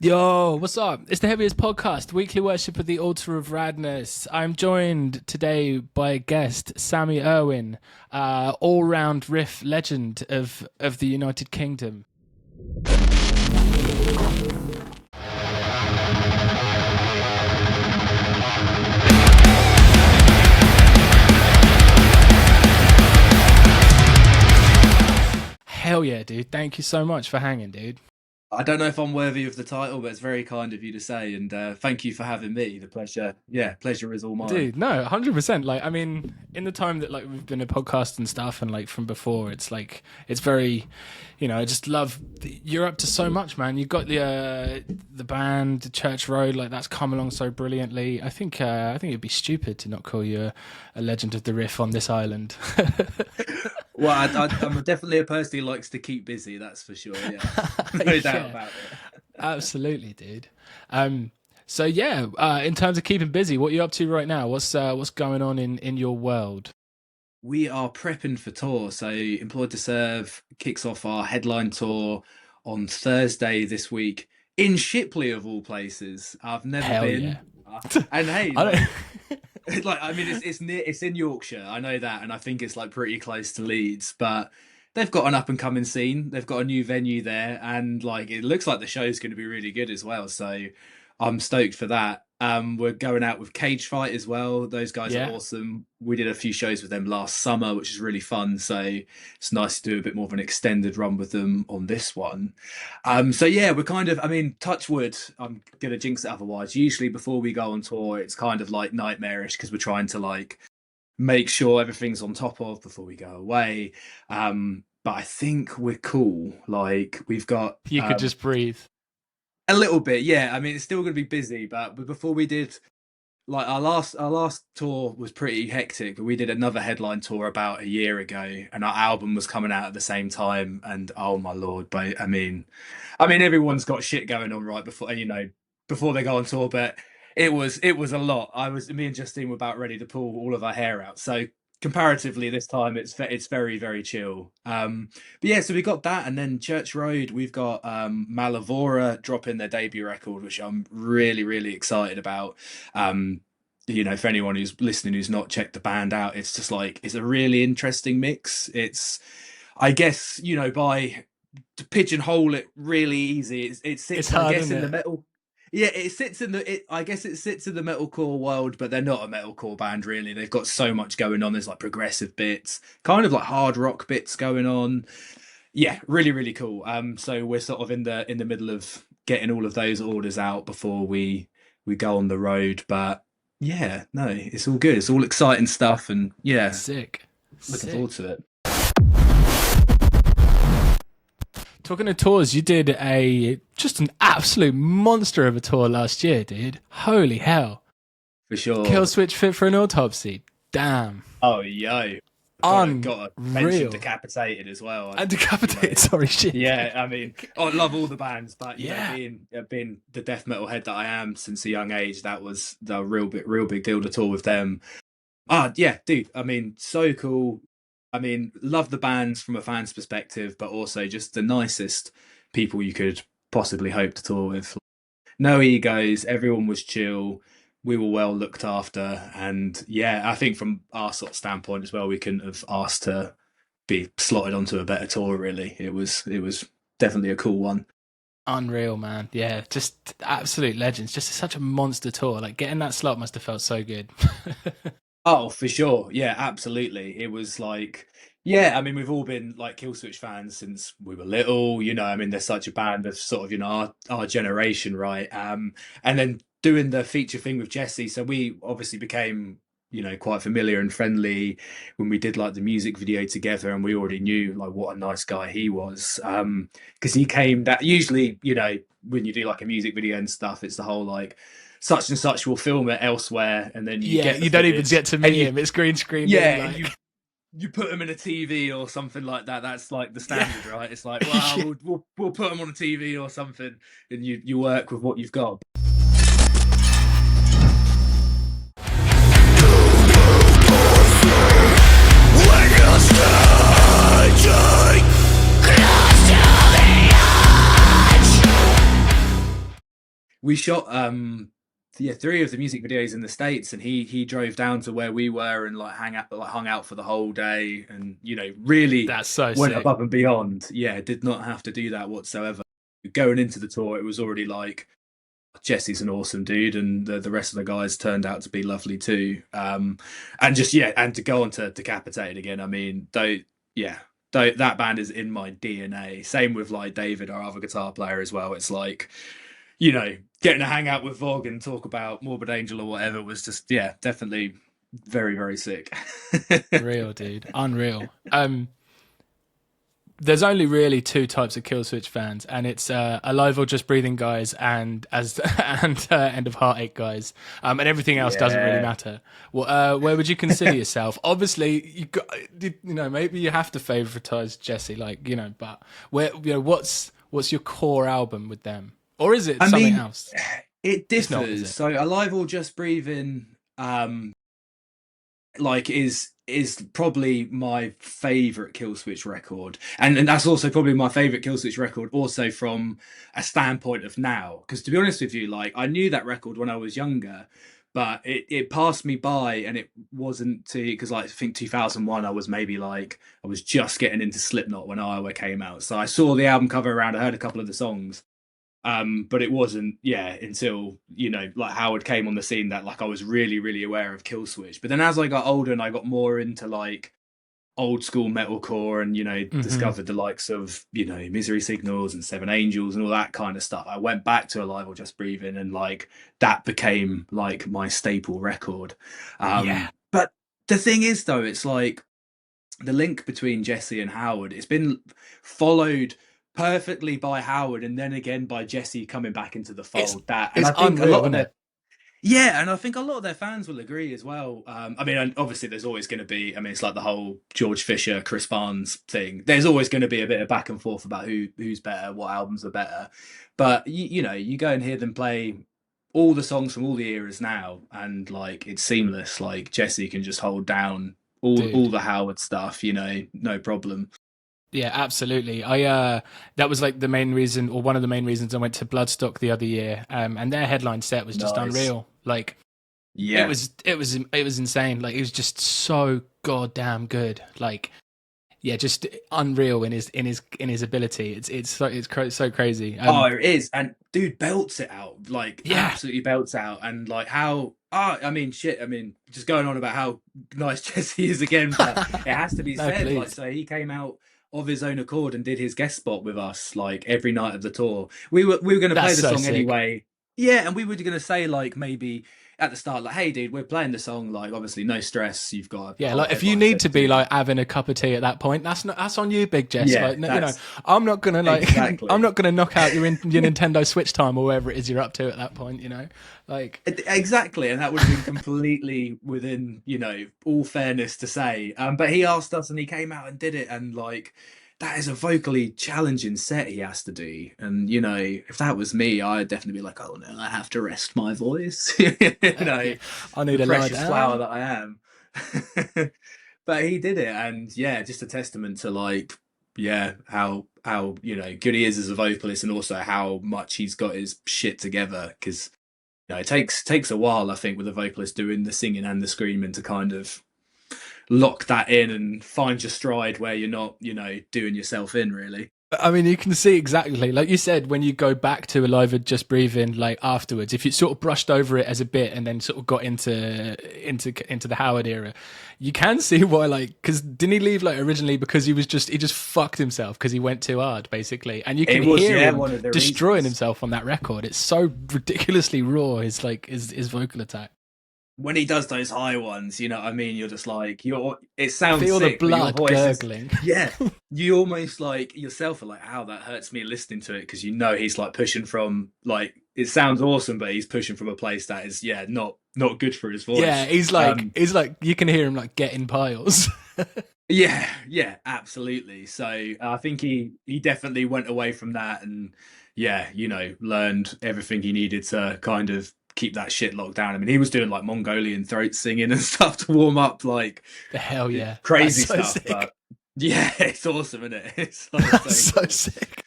Yo, what's up? It's the Heavyist podcast, weekly worship at the altar of radness. I'm joined today by a guest, Sammy Urwin, all-round riff legend of the United Kingdom. Hell yeah, dude. Thank you so much for hanging, dude. I don't know if I'm worthy of the title, but it's very kind of you to say, and thank you for having me. The pleasure is all mine. Dude, no, 100%. Like, I mean, in the time that like we've been a podcast and stuff, and like from before, it's like it's very, I just love. You're up to so much, man. You've got the band, Church Road, like that's come along so brilliantly. I think it'd be stupid to not call you a legend of the riff on this island. Well, I'm definitely a person who likes to keep busy. That's for sure. Yeah, no doubt about it. Absolutely, dude. So yeah, in terms of keeping busy, what are you up to right now? What's going on in your world? We are prepping for tour. So Employed to Serve kicks off our headline tour on Thursday this week in Shipley, of all places. I've never been. Yeah. And hey, it's in Yorkshire. I know that, and I think it's like pretty close to Leeds, but they've got an up and coming scene. They've got a new venue there, and like it looks like the show's going to be really good as well. So I'm stoked for that. We're going out with Cage Fight as well. Those guys are awesome. We did a few shows with them last summer, which is really fun. So it's nice to do a bit more of an extended run with them on this one. So yeah, we're kind of, touch wood, I'm going to jinx it otherwise. Usually before we go on tour, it's kind of like nightmarish because we're trying to like make sure everything's on top of before we go away. But I think we're cool. Like we've got... You could just breathe. A little bit, yeah. It's still going to be busy, but before we did, like our last tour was pretty hectic. We did another headline tour about a year ago, and our album was coming out at the same time. And oh my lord, but everyone's got shit going on right before they go on tour. But it was a lot. Me and Justine were about ready to pull all of our hair out. So comparatively this time it's very, very chill. But yeah, so we got that, and then Church Road, we've got Malavora dropping their debut record, which I'm really, really excited about. For anyone who's listening who's not checked the band out, it's just like it's a really interesting mix. It's, I guess, by to pigeonhole it really easy, it sits hard, I guess, in the metal. Yeah, it sits in the metalcore world, but they're not a metalcore band really. They've got so much going on. There's like progressive bits, kind of like hard rock bits going on. Yeah, really, really cool. So we're sort of in the middle of getting all of those orders out before we go on the road. But yeah, no, it's all good. It's all exciting stuff, and yeah, looking forward to it. Talking of tours, you did just an absolute monster of a tour last year, dude. Holy hell. For sure. Killswitch Fit for an Autopsy. Damn. Oh, yo. Got to mention Decapitated as well. And Decapitated, sorry, shit. Yeah, I love all the bands, but being the death metal head that I am since a young age, that was the real big deal to tour with them. Yeah, dude, so cool. Love the bands from a fan's perspective, but also just the nicest people you could possibly hope to tour with. No egos, everyone was chill, we were well looked after, and yeah, I think from our sort of standpoint as well, we couldn't have asked to be slotted onto a better tour, really. It was definitely a cool one. Unreal, man. Yeah, just absolute legends. Just such a monster tour. Like getting that slot must have felt so good. Oh, for sure. Yeah, absolutely. It was like, yeah, we've all been like Killswitch fans since we were little, they're such a band of sort of, our generation, right? And then doing the feature thing with Jesse. So we obviously became, quite familiar and friendly when we did like the music video together, and we already knew like what a nice guy he was. Because he came that usually, when you do like a music video and stuff, it's the whole like, such and such will film it elsewhere, and then you don't even get to meet him. It's green screen. Yeah, you put him in a TV or something like that. That's like the standard, right? It's like, well, we'll put him on a TV or something, and you work with what you've got. we shot yeah, 3 of the music videos in the States, and he drove down to where we were and like hung out for the whole day, and really That's so went sick. above and beyond. Yeah, did not have to do that whatsoever. Going into the tour, it was already like, Jesse's an awesome dude, and the rest of the guys turned out to be lovely too. And just and to go on to Decapitated again, I mean, that band is in my DNA. Same with like David, our other guitar player as well. It's like, getting to hang out with Vogue and talk about Morbid Angel or whatever was just, definitely very, very sick. Real, dude. Unreal. There's only really 2 types of Killswitch fans, and it's Alive or Just Breathing guys and End of Heartache guys, and everything else doesn't really matter. Well, where would you consider yourself? Obviously, maybe you have to favoritize Jesse, but where, what's your core album with them, or is it something else? It differs. Not, is it? So Alive or Just Breathing, is probably my favorite Killswitch record, and that's also probably my favorite Killswitch record also from a standpoint of now, because to be honest with you, like, I knew that record when I was younger, but it passed me by, and it wasn't because, like, I think 2001 I was just getting into Slipknot when Iowa came out, so I saw the album cover around, I heard a couple of the songs, but it wasn't, until, like, Howard came on the scene that, like, I was really, really aware of Killswitch. But then as I got older and I got more into, like, old school metalcore and, discovered the likes of, Misery Signals and Seven Angels and all that kind of stuff, I went back to Alive or Just Breathing, and, like, that became, like, my staple record. But the thing is, though, it's like the link between Jesse and Howard, it's been followed perfectly by Howard, and then again by Jesse coming back into the fold. I think unreal, a lot of their, and I think a lot of their fans will agree as well. I mean, obviously there's always going to be, I mean, it's like the whole George Fisher, Chris Barnes thing. There's always going to be a bit of back and forth about who's better, what albums are better. But you go and hear them play all the songs from all the eras now, and like, it's seamless. Like, Jesse can just hold down all the Howard stuff, no problem. Yeah, absolutely. That was like the main reason, or one of the main reasons, I went to Bloodstock the other year, and their headline set was just unreal. Like, it was insane. Like, it was just so goddamn good. Like, just unreal in his ability. It's so crazy. It is, and dude belts it out, like, absolutely belts out, and like how. I mean, shit. I mean, just going on about how nice Jesse is again, but it has to be said. Like, so he came out of his own accord and did his guest spot with us, like, every night of the tour. We were going to play the song anyway. Yeah, and we were going to say, like, maybe at the start, like, hey, dude, we're playing the song, like, obviously no stress, you've got like, if you need to be like having a cup of tea at that point, that's on you, Big Jess. I'm not gonna I'm not gonna knock out your Nintendo Switch time or whatever it is you're up to at that point, like, exactly. And that would have been completely within, all fairness to say, but he asked us and he came out and did it, and like, that is a vocally challenging set he has to do. And, if that was me, I'd definitely be like, oh no, I have to rest my voice. I need a precious flower that I am. But he did it. And just a testament to, like, how good he is as a vocalist, and also how much he's got his shit together. Because, it takes a while, I think, with a vocalist doing the singing and the screaming to kind of lock that in and find your stride where you're not, doing yourself in, really. I mean, you can see exactly, like you said, when you go back to Alive or Just Breathing, like, afterwards, if you sort of brushed over it as a bit and then sort of got into the Howard era, you can see why, like, because didn't he leave, like, originally because he just fucked himself because he went too hard, basically, and you can hear him destroying himself on that record. It's so ridiculously raw, his vocal attack. When he does those high ones, you know what I mean? You're just like, it sounds feel sick, the blood gurgling. You almost, like, yourself are like, ow, that hurts me listening to it, because he's like pushing from, like, it sounds awesome, but he's pushing from a place that is not good for his voice. Yeah, he's like you can hear him like getting piles. yeah, absolutely. So I think he definitely went away from that and learned everything he needed to kind of keep that shit locked down. I mean, he was doing like Mongolian throat singing and stuff to warm up, like, the hell yeah, crazy stuff. Sick. But it's awesome, isn't it? It's so sick.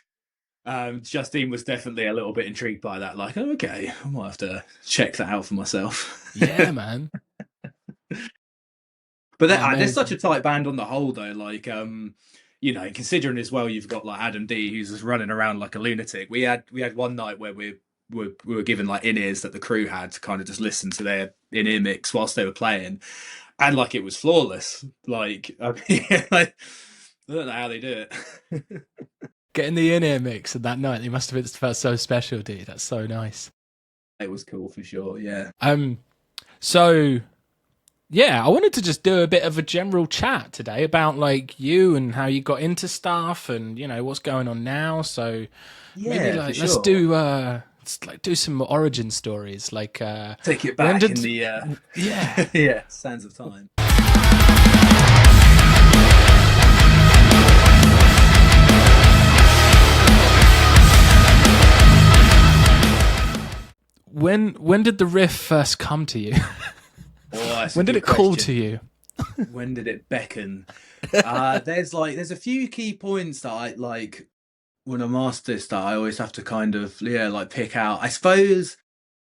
Justine was definitely a little bit intrigued by that. Like, oh, okay, I might have to check that out for myself. Yeah, man. But Oh, there's such amazing. a tight band on the whole, though. Like, you know, considering as well, you've got like Adam D, who's just running around like a lunatic. We had one night where we were given like in ears that the crew had to kind of just listen to their in ear mix whilst they were playing, and like it was flawless. Like, I mean, like, I don't know how they do it. Getting the in-ear mix of that night, they must have been felt so special, dude. That's so nice. It was cool for sure. Yeah. So yeah, I wanted to just do a bit of a general chat today about like you and how you got into stuff and you know what's going on now. So maybe Yeah, for like let's sure. do some origin stories. Like Take it when back did in the yeah. yeah sands of time. When did the riff first come to you? Oh, that's a When did good it call question. to you? When did it beckon? There's a few key points that I like when I'm asked this that I always have to kind of like pick out. I suppose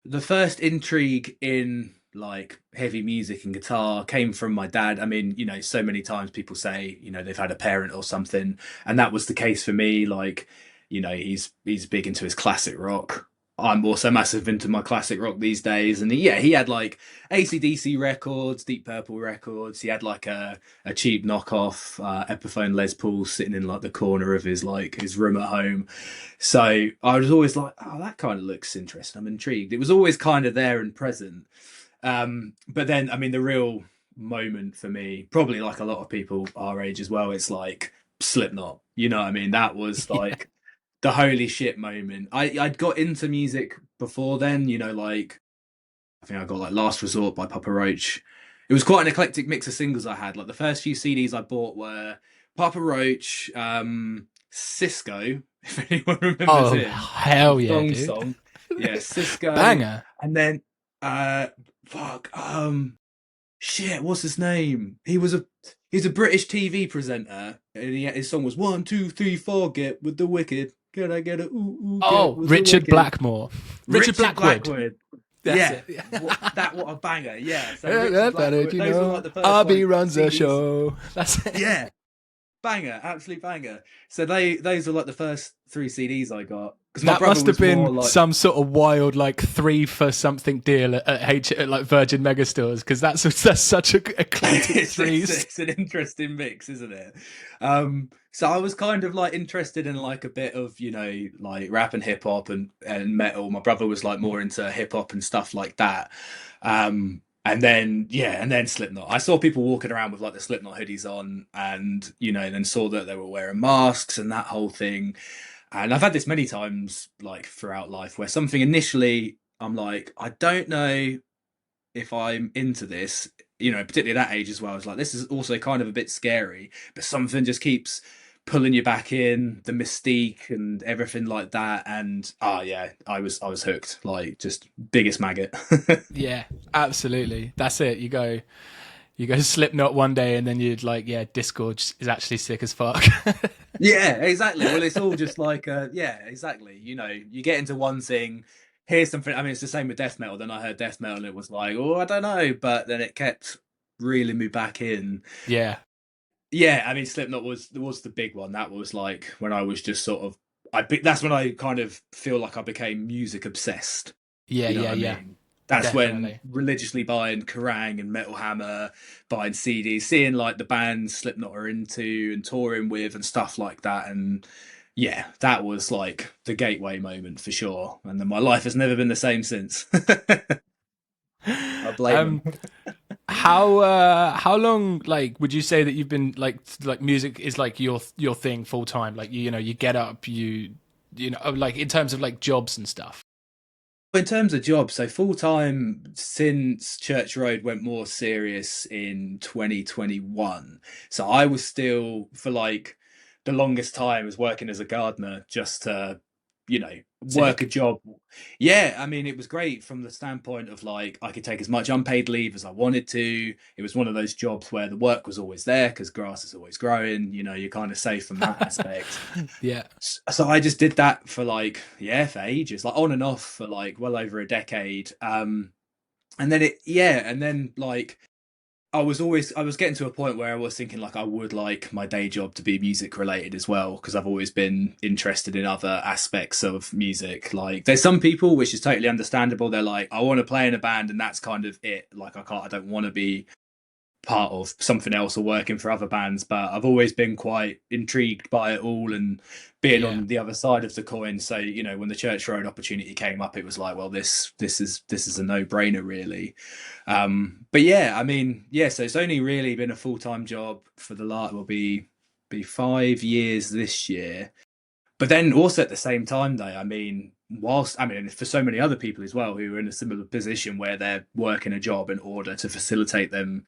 the first intrigue in like heavy music and guitar came from my dad. I mean, you know, so many times people say, you know, they've had a parent or something, and that was the case for me. Like, you know, he's big into his classic rock. I'm also massive into my classic rock these days, and yeah, he had like AC/DC records, Deep Purple records. He had like a cheap knockoff Epiphone Les Paul sitting in like the corner of his room at home. So I was always like, oh, that kind of looks interesting. I'm intrigued. It was always kind of there and present. But then, I mean, the real moment for me, probably like a lot of people our age as well, it's like Slipknot. You know what I mean? That was Yeah. like the holy shit moment. I'd got into music before then, you know, like I think I got like Last Resort by Papa Roach. It was quite an eclectic mix of singles I had. Like the first few CDs I bought were Papa Roach, Cisco, if anyone remembers Oh him, hell yeah, Thong dude. Song. Yeah, Cisco, Banger. and then fuck, shit, what's his name? He's a British TV presenter, and his song was 1, 2, 3, 4, get with the wicked. Can I get a ooh ooh get Oh, with the Richard wicked? Blackmore. Richard Richard Blackwood. Blackwood. That's Yeah, it. Yeah. what a banger. Yeah, so Yeah, Richard about it, Blackwood. you Those are know. like the first RB like runs a CDs. show. That's it. Yeah, banger, absolute banger. So those are like the first three CDs I got because my That brother must have was more been like some sort of wild, like 3 for something deal at like Virgin Megastores, because that's such a eclectic threes. it's an interesting mix, isn't it? So I was kind of like interested in like a bit of like rap and hip hop and metal. My brother was like more into hip hop and stuff like that. And then Slipknot. I saw people walking around with like the Slipknot hoodies on, and then saw that they were wearing masks and that whole thing. And I've had this many times like throughout life where something initially I'm like, I don't know if I'm into this, particularly at that age as well. It's like this is also kind of a bit scary, but something just keeps pulling you back in, the mystique and everything like that. And yeah, I was hooked, like just biggest maggot. Yeah, absolutely. That's it. You go Slipknot one day, and then you'd like, yeah, Discord is actually sick as fuck. Yeah, exactly. Well, it's all just like yeah, exactly. You get into one thing. Here's something. I mean, it's the same with death metal. Then I heard death metal, and it was like, oh, I don't know. But then it kept reeling me back in. Yeah, Yeah, I mean, Slipknot was the big one. That was like when I was just sort of that's when I kind of feel like I became music obsessed. yeah, You know yeah, what I yeah. mean? That's when Definitely. religiously buying Kerrang and Metal Hammer, buying CDs, seeing like the bands Slipknot are into and touring with and stuff like that. And yeah, that was like the gateway moment for sure. And then my life has never been the same since. I blame Um, them. how long like would you say that you've been like music is like your thing full time? Like you get up, you know like in terms of like jobs and stuff. In terms of jobs, so full time since Church Road went more serious in 2021. So I was still for like the longest time was working as a gardener just to you know, work a Sick. job. Yeah, I mean, it was great from the standpoint of like I could take as much unpaid leave as I wanted to. It was one of those jobs where the work was always there because grass is always growing. You know, you're kind of safe from that aspect. Yeah. So I just did that for like, yeah, for ages, like on and off for like well over a decade. And then and then like I was getting to a point where I was thinking like I would like my day job to be music related as well because I've always been interested in other aspects of music. Like there's some people which is totally understandable. They're like, I want to play in a band and that's kind of it. Like I don't want to be part of something else or working for other bands, but I've always been quite intrigued by it all and being Yeah. on the other side of the coin. So, you know, when the Church Road opportunity came up, it was like, well, this is a no-brainer really. But yeah, I mean, yeah, so it's only really been a full-time job for the last will be 5 years this year. But then also at the same time though, I mean, whilst I mean for so many other people as well who are in a similar position where they're working a job in order to facilitate them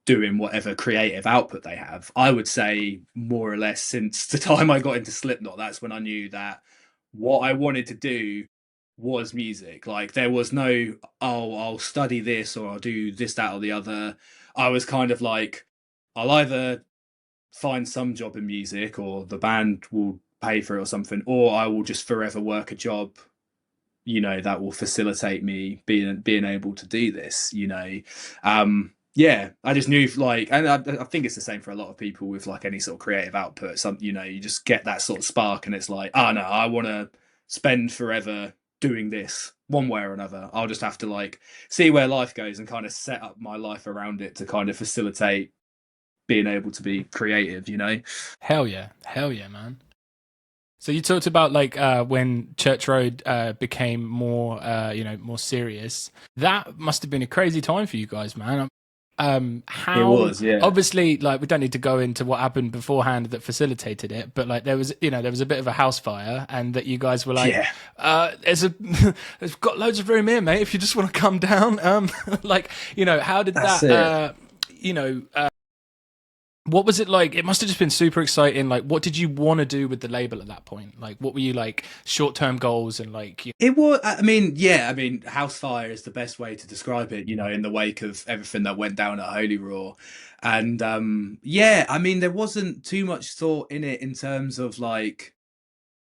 doing whatever creative output they have. I would say more or less since the time I got into Slipknot, that's when I knew that what I wanted to do was music. Like there was no, oh, I'll study this or I'll do this, that, or the other. I was kind of like, I'll either find some job in music or the band will pay for it or something, or I will just forever work a job, you know, that will facilitate me being able to do this, you know. Yeah, I just knew like, and I think it's the same for a lot of people with like any sort of creative output. Some, you know, you just get that sort of spark, and it's like, oh no, I want to spend forever doing this one way or another. I'll just have to like see where life goes and kind of set up my life around it to kind of facilitate being able to be creative, you know. Hell yeah, man. So you talked about like when Church Road became more, more serious. That must have been a crazy time for you guys, man. It How was, yeah. obviously, like we don't need to go into what happened beforehand that facilitated it, but like there was, there was a bit of a house fire, and that you guys were like, Yeah, "There's a, there's got loads of room here, mate. If you just want to come down." Like how did that's that, it. you know? What was it like? It must have just been super exciting. Like, what did you want to do with the label at that point? Like, what were you like short-term goals and like? It was, I mean, yeah, I mean, house fire is the best way to describe it, you know, in the wake of everything that went down at Holy Roar. And yeah, I mean, there wasn't too much thought in it in terms of like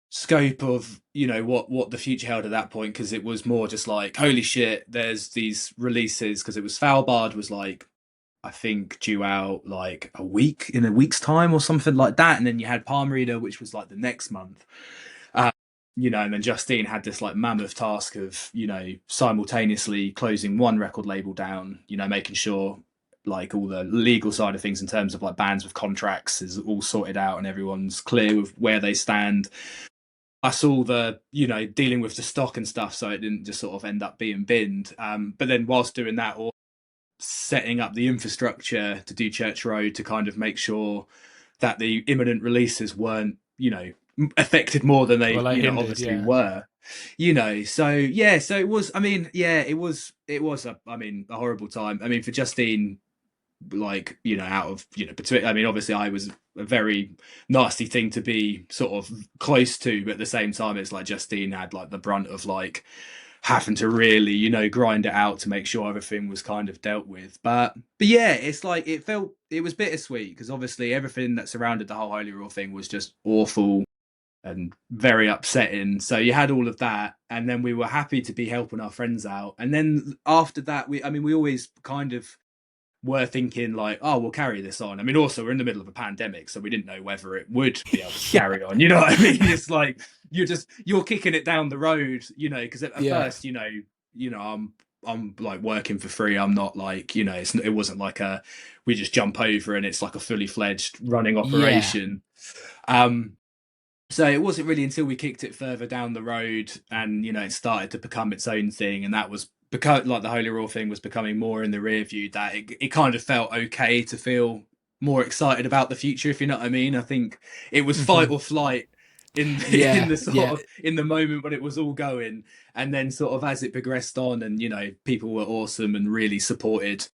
scope of, you know, what the future held at that point, because it was more just like, holy shit, there's these releases, because it was Foulbard was like, I think due out like in a week's time or something like that. And then you had Palm Reader, which was like the next month. Uh, you know, and then Justine had this like mammoth task of, you know, simultaneously closing one record label down, you know, making sure like all the legal side of things in terms of like bands with contracts is all sorted out and everyone's clear with where they stand. I saw the, you know, dealing with the stock and stuff, so it didn't just sort of end up being binned. But then whilst doing that, or setting up the infrastructure to do Church Road to kind of make sure that the imminent releases weren't, you know, affected more than they, Well, like you know, hindered, obviously yeah. were. You know, so yeah, so it was. I mean, yeah, it was a, I mean, a horrible time. I mean, for Justine, like, you know, out of, you know, between, I mean, obviously I was a very nasty thing to be sort of close to, but at the same time it's like Justine had like the brunt of like having to really, you know, grind it out to make sure everything was kind of dealt with. But yeah, it's like it was bittersweet because obviously everything that surrounded the whole Holy Roar thing was just awful and very upsetting. So you had all of that, and then we were happy to be helping our friends out. And then after that, we always kind of were thinking like, oh, we'll carry this on. I mean, also we're in the middle of a pandemic, so we didn't know whether it would be able to Yeah, carry on. You know what I mean? It's like you're kicking it down the road, you know, because at yeah, first, I'm like working for free. I'm not like, you know, it wasn't like we just jump over and it's like a fully fledged running yeah. operation. Um, so it wasn't really until we kicked it further down the road and, you know, it started to become its own thing. And that was because like the Holy Roar thing was becoming more in the rear view that it kind of felt okay to feel more excited about the future, if you know what I mean. I think it was fight Hmm. or flight in in Yeah, the sort yeah. of in the moment when it was all going. And then sort of as it progressed on and, you know, people were awesome and really supported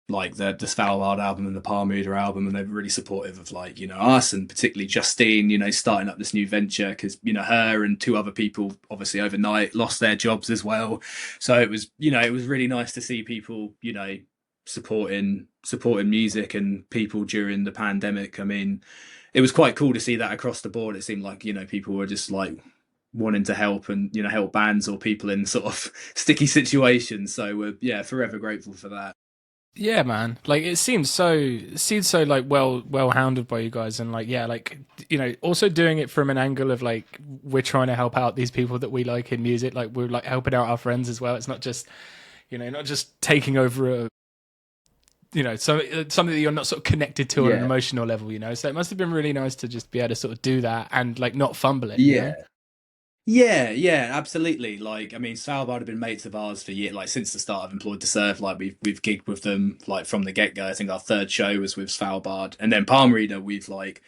like the Svalbard album and the Palm Reader album, and they were really supportive of like, us, and particularly Justine, starting up this new venture, because her and two other people obviously overnight lost their jobs as well. So it was, it was really nice to see people, supporting music and people during the pandemic. I mean, it was quite cool to see that across the board. It seemed like, people were just like wanting to help, and help bands or people in sort of sticky situations. So we're, yeah, forever grateful for that. Yeah, man. Like it seems so like well hounded by you guys, and like yeah, like also doing it from an angle of like we're trying to help out these people that we like in music. Like we're like helping out our friends as well. It's not just not just taking over a something that you're not sort of connected to on an Yeah. emotional level. So it must have been really nice to just be able to sort of do that and like not fumble it. Yeah. Yeah, yeah, absolutely. Like, I mean, Svalbard have been mates of ours for years, like since the start of Employed to Serve. Like, we've gigged with them like from the get go. I think our third show was with Svalbard, and then Palm Reader. We've like,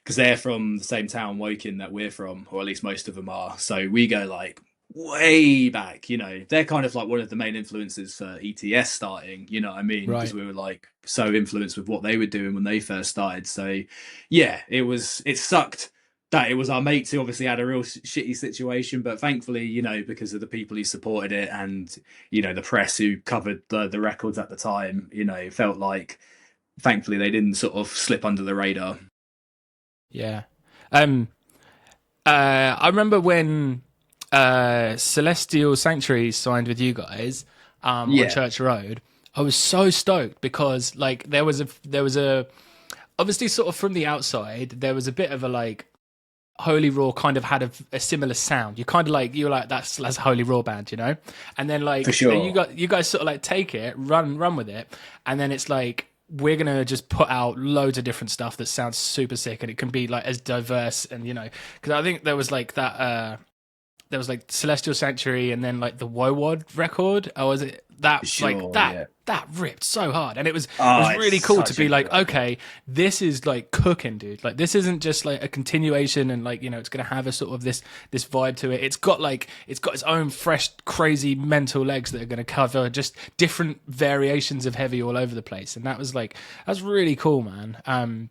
because they're from the same town, Woking, that we're from, or at least most of them are. So we go like way back. They're kind of like one of the main influences for ETS starting. You know what I mean? Because Right. we were like so influenced with what they were doing when they first started. So yeah, it sucked that it was our mates who obviously had a real shitty situation, but thankfully, because of the people who supported it, and the press who covered the records at the time, felt like thankfully they didn't sort of slip under the radar. Yeah. Um. I remember when Celestial Sanctuary signed with you guys on Yeah, Church Road. I was so stoked because like there was a obviously sort of from the outside there was a bit of a like Holy Raw kind of had a similar sound. You were like that's a Holy Raw band, and then for like then sure. you guys sort of like take it, run with it, and then it's like we're gonna just put out loads of different stuff that sounds super sick, and it can be like as diverse, and because I think there was like that there was like Celestial Sanctuary, and then like the Wowod record, or was it that For like sure, that yeah. that ripped so hard, and it Oh, was it's really cool to such a be good like, record. okay, this is like cooking, dude. Like this isn't just like a continuation, and like it's gonna have a sort of this vibe to it. It's got its own fresh, crazy mental legs that are gonna cover just different variations of heavy all over the place, and that's really cool, man.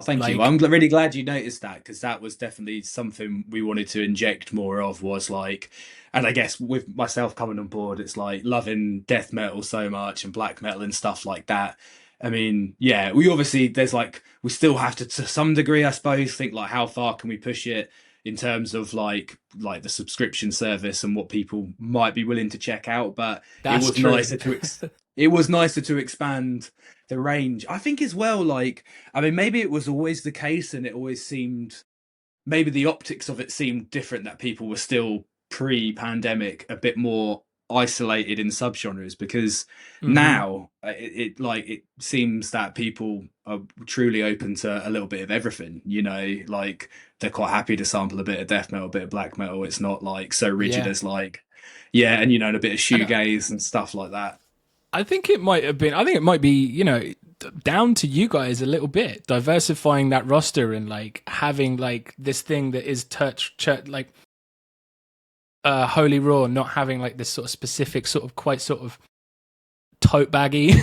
Thank you. Like I'm really glad you noticed that, because that was definitely something we wanted to inject more of, was like, and I guess with myself coming on board, it's like loving death metal so much and black metal and stuff like that. I mean, yeah, we obviously, there's like, we still have to some degree, I suppose, think like how far can we push it in terms of like the subscription service and what people might be willing to check out. But it that's was true. nicer it was nicer to expand the range. I think as well, like, I mean, maybe it was always the case, and it always seemed, maybe the optics of it seemed different, that people were still pre-pandemic a bit more isolated in subgenres, because Hmm. now it like it seems that people are truly open to a little bit of everything, like they're quite happy to sample a bit of death metal, a bit of black metal. It's not like so rigid Yeah. as like, yeah, and and a bit of And shoegaze and stuff like that. I think it might have been. I think it might be. Down to you guys a little bit, diversifying that roster and like having like this thing that is church like Holy Raw, not having like this sort of specific sort of quite sort of tote baggy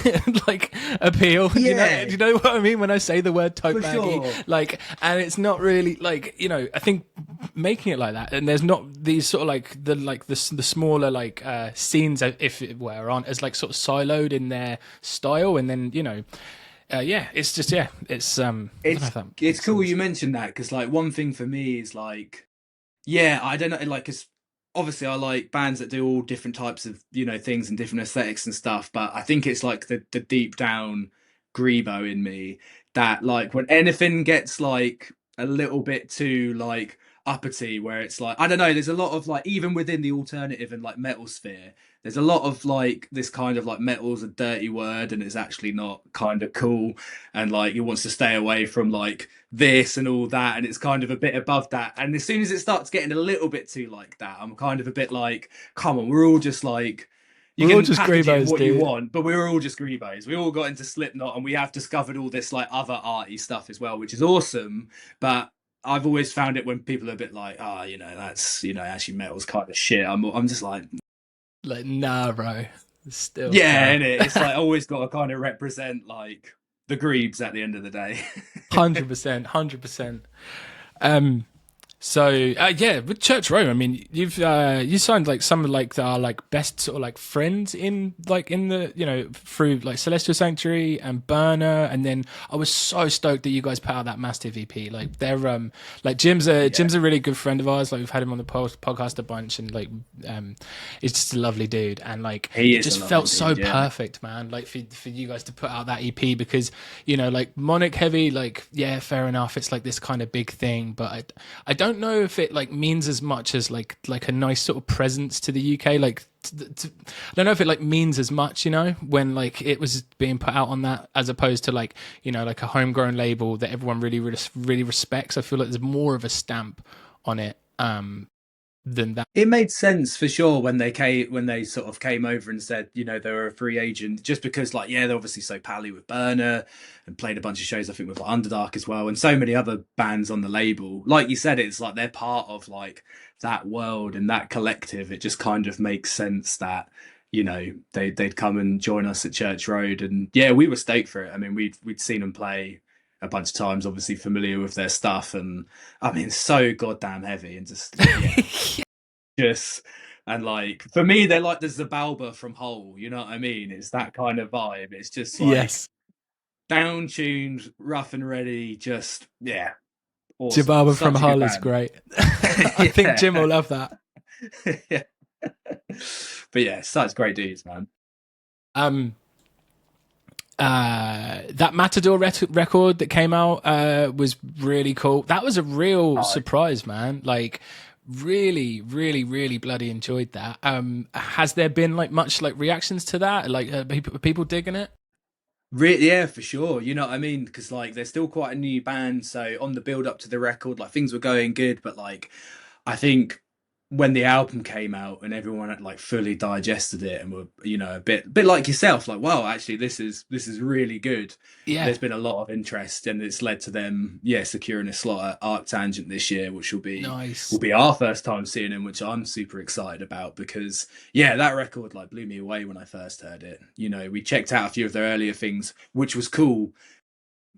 like appeal. Do you know? Yeah, Do you know what I mean when I say the word tote for baggy? sure. Like, and it's not really like I think making it like that, and there's not these sort of the smaller like scenes, if it were, aren't as like sort of siloed in their style, and then yeah, it's just it's I don't know It's if that it's makes cool sense. you mentioned that, because like one thing for me is like, yeah, I don't know, like, because obviously I like bands that do all different types of things and different aesthetics and stuff, but I think it's like the deep down grebo in me, that like when anything gets like a little bit too like uppity, where it's like, I don't know, there's a lot of like, even within the alternative and like metal sphere, there's a lot of like this kind of like metal's a dirty word and it's actually not kind of cool, and like he wants to stay away from like this and all that, and it's kind of a bit above that. And as soon as it starts getting a little bit too like that, I'm kind of a bit like, come on, we're all just like, you We're all can just package it in grebos, what you dude. want, but we're all just grebos. We all got into Slipknot, and we have discovered all this like other arty stuff as well, which is awesome. But I've always found it when people are a bit like, ah, that's actually metal's kind of shit. I'm just like, Like, nah, bro. Still, Yeah, wow. and it's like always got to kind of represent like the Grebes at the end of the day. 100%, 100%. Um, So yeah, with Church Row, I mean, you signed like some of like our like best sort of like friends in the through like Celestial Sanctuary and Burner, and then I was so stoked that you guys put out that massive EP. Like they're like Yeah, Jim's a really good friend of ours. Like we've had him on the podcast a bunch, and like he's just a lovely dude, and like he it is a just lovely felt so dude. Yeah. perfect, man. Like for you guys to put out that EP because like Monic Heavy, like yeah, fair enough, it's like this kind of big thing, but I don't know if it like means as much as like a nice sort of presence to the UK. Like, I don't know if it like means as much, when like it was being put out on that, as opposed to like like a homegrown label that everyone really respects. I feel like there's more of a stamp on it than that. It made sense for sure when they sort of came over and said, they were a free agent, just because like, yeah, they're obviously so pally with Burner and played a bunch of shows, I think with like, Underdark as well, and so many other bands on the label. Like you said, it's like they're part of like that world and that collective. It just kind of makes sense that they'd come and join us at Church Road, and yeah, we were stoked for it. I mean, we'd seen them play a bunch of times, obviously familiar with their stuff, and I mean, so goddamn heavy and just yeah, just and like for me they're like the Zabalba from Hole, you know what I mean? It's that kind of vibe. It's just like Yes, down tuned, rough and ready, just yeah, awesome. Jababa from Such a good Hull is band. great. I think Jim will love that. Yeah. But yeah, such great dudes, man. Um, that Matador record that came out was really cool. That was a real Oh, surprise, man. Like really bloody enjoyed that. Has there been like much like reactions to that? Like people digging it? yeah, for sure. You know what I mean? Because like they're still quite a new band, so on the build up to the record, like things were going good, but like I think when the album came out and everyone had like fully digested it and were a bit like yourself, like wow, actually this is really good. Yeah, There's been a lot of interest and it's led to them securing a slot at Arctangent this year, which will be nice. our first time seeing him, which I'm super excited about because yeah, that record like blew me away when I first heard it. We checked out a few of their earlier things, which was cool,